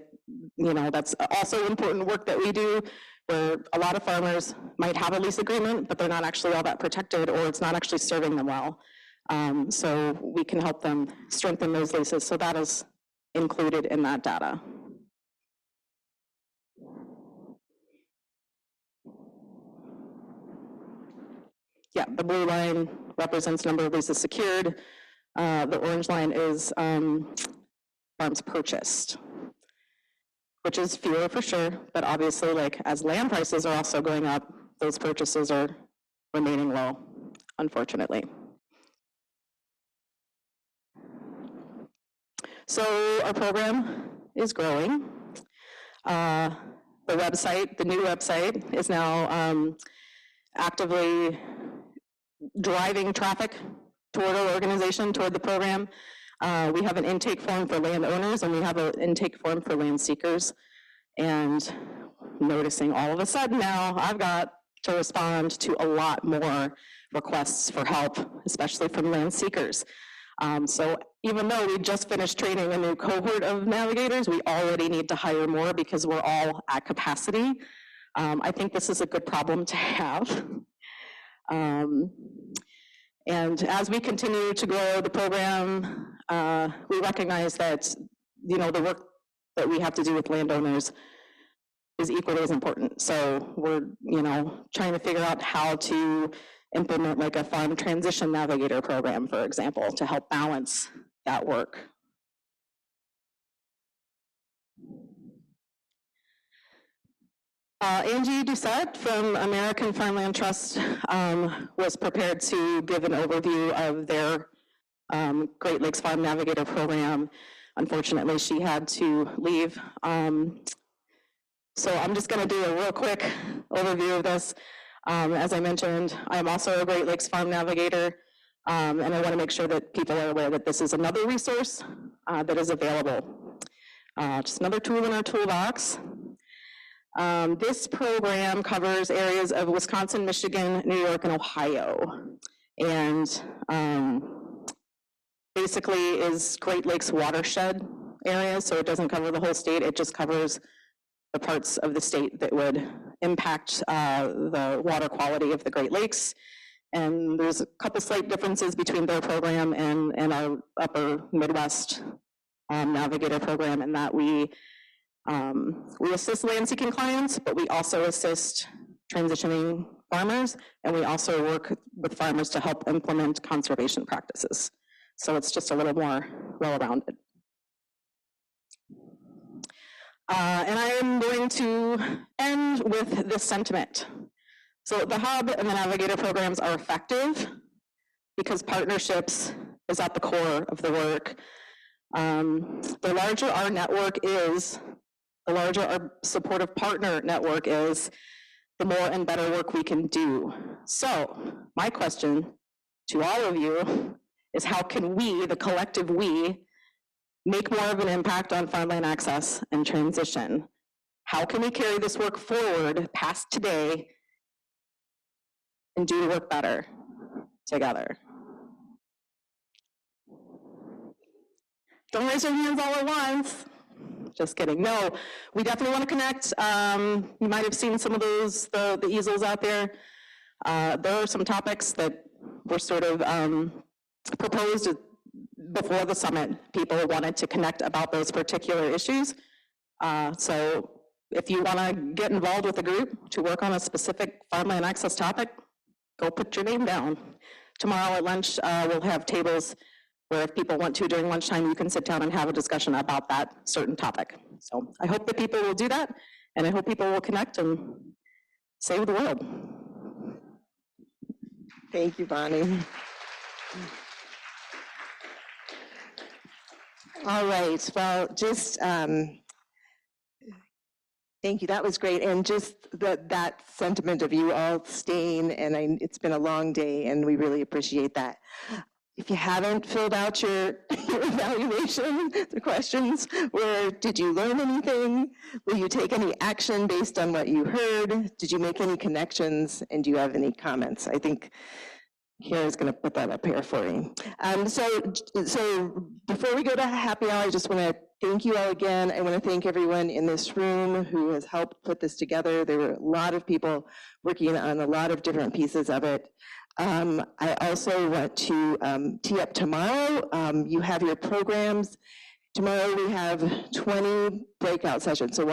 you know, that's also important work that we do where a lot of farmers might have a lease agreement, but they're not actually all that protected or it's not actually serving them well. So we can help them strengthen those leases. So that is included in that data. Yeah, the blue line represents number of leases secured. The orange line is farms purchased, which is fewer for sure, but obviously like as land prices are also going up, those purchases are remaining low, unfortunately. So our program is growing. The website, the new website is now actively driving traffic toward our organization, toward the program. We have an intake form for landowners and we have an intake form for land seekers. And noticing all of a sudden now, I've got to respond to a lot more requests for help, especially from land seekers. So even though we just finished training a new cohort of navigators, we already need to hire more because we're all at capacity. I think this is a good problem to have. And as we continue to grow the program, we recognize that, you know, the work that we have to do with landowners is equally as important. So we're, you know, trying to figure out how to implement like a farm transition navigator program, for example, to help balance that work. Angie Doucette from American Farmland Trust was prepared to give an overview of their Great Lakes Farm Navigator program. Unfortunately, she had to leave. So I'm just going to do a real quick overview of this. As I mentioned, I'm also a Great Lakes Farm Navigator, and I want to make sure that people are aware that this is another resource that is available. Just another tool in our toolbox. This program covers areas of Wisconsin, Michigan, New York, and Ohio. And basically is Great Lakes watershed area, so it doesn't cover the whole state, it just covers the parts of the state that would impact the water quality of the Great Lakes. And there's a couple slight differences between their program and our upper Midwest Navigator program in that we We assist land seeking clients, but we also assist transitioning farmers, and we also work with farmers to help implement conservation practices. So it's just a little more well-rounded. And I am going to end with this sentiment. So the Hub and the Navigator programs are effective because partnerships is at the core of the work. The larger our network is, the larger our supportive partner network is, the more and better work we can do. So my question to all of you is, how can we, the collective we, make more of an impact on farmland access and transition? How can we carry this work forward past today and do the work better together? Don't raise your hands all at once. Just kidding. No, we definitely want to connect. You might have seen some of those, the easels out there. There are some topics that were sort of proposed before the summit. People wanted to connect about those particular issues. So if you want to get involved with a group to work on a specific farmland access topic, go put your name down. Tomorrow at lunch, we'll have tables where if people want to during lunchtime, you can sit down and have a discussion about that certain topic. So I hope that people will do that, and I hope people will connect and save the world. Thank you, Bonnie. All right, well, just thank you, that was great. And just that sentiment of you all staying, and it's been a long day, and we really appreciate that. If you haven't filled out your evaluation, the questions were, did you learn anything? Will you take any action based on what you heard? Did you make any connections? And do you have any comments? I think Kara's going to put that up here for you. So before we go to happy hour, I just want to thank you all again. I want to thank everyone in this room who has helped put this together. There were a lot of people working on a lot of different pieces of it. I also want to tee up tomorrow. You have your programs. Tomorrow we have 20 breakout sessions. So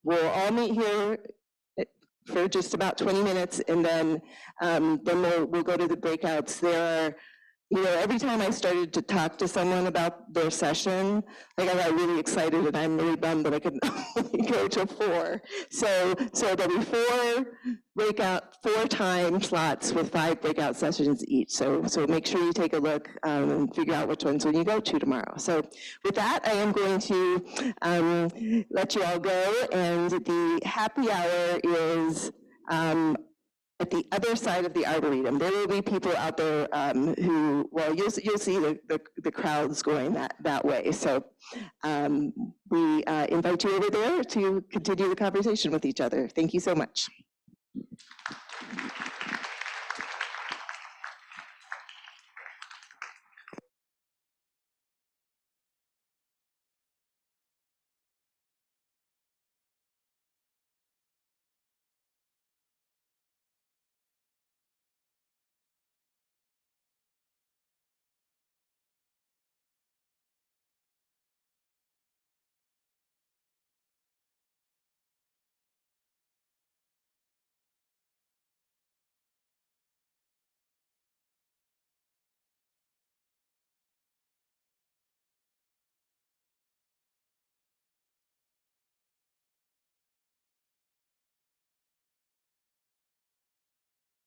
we'll all meet here for just about 20 minutes, and then we'll go to the breakouts. There are, every time I started to talk to someone about their session, like I got really excited, and I'm really bummed that I could only go to 4. So there'll be 4 time slots with 5 breakout sessions each. So make sure you take a look and figure out which ones when you go to tomorrow. So with that, I am going to let you all go, and the happy hour is at the other side of the Arboretum. There will be people out there who, well, you'll see the crowds going that way. So we invite you over there to continue the conversation with each other. Thank you so much.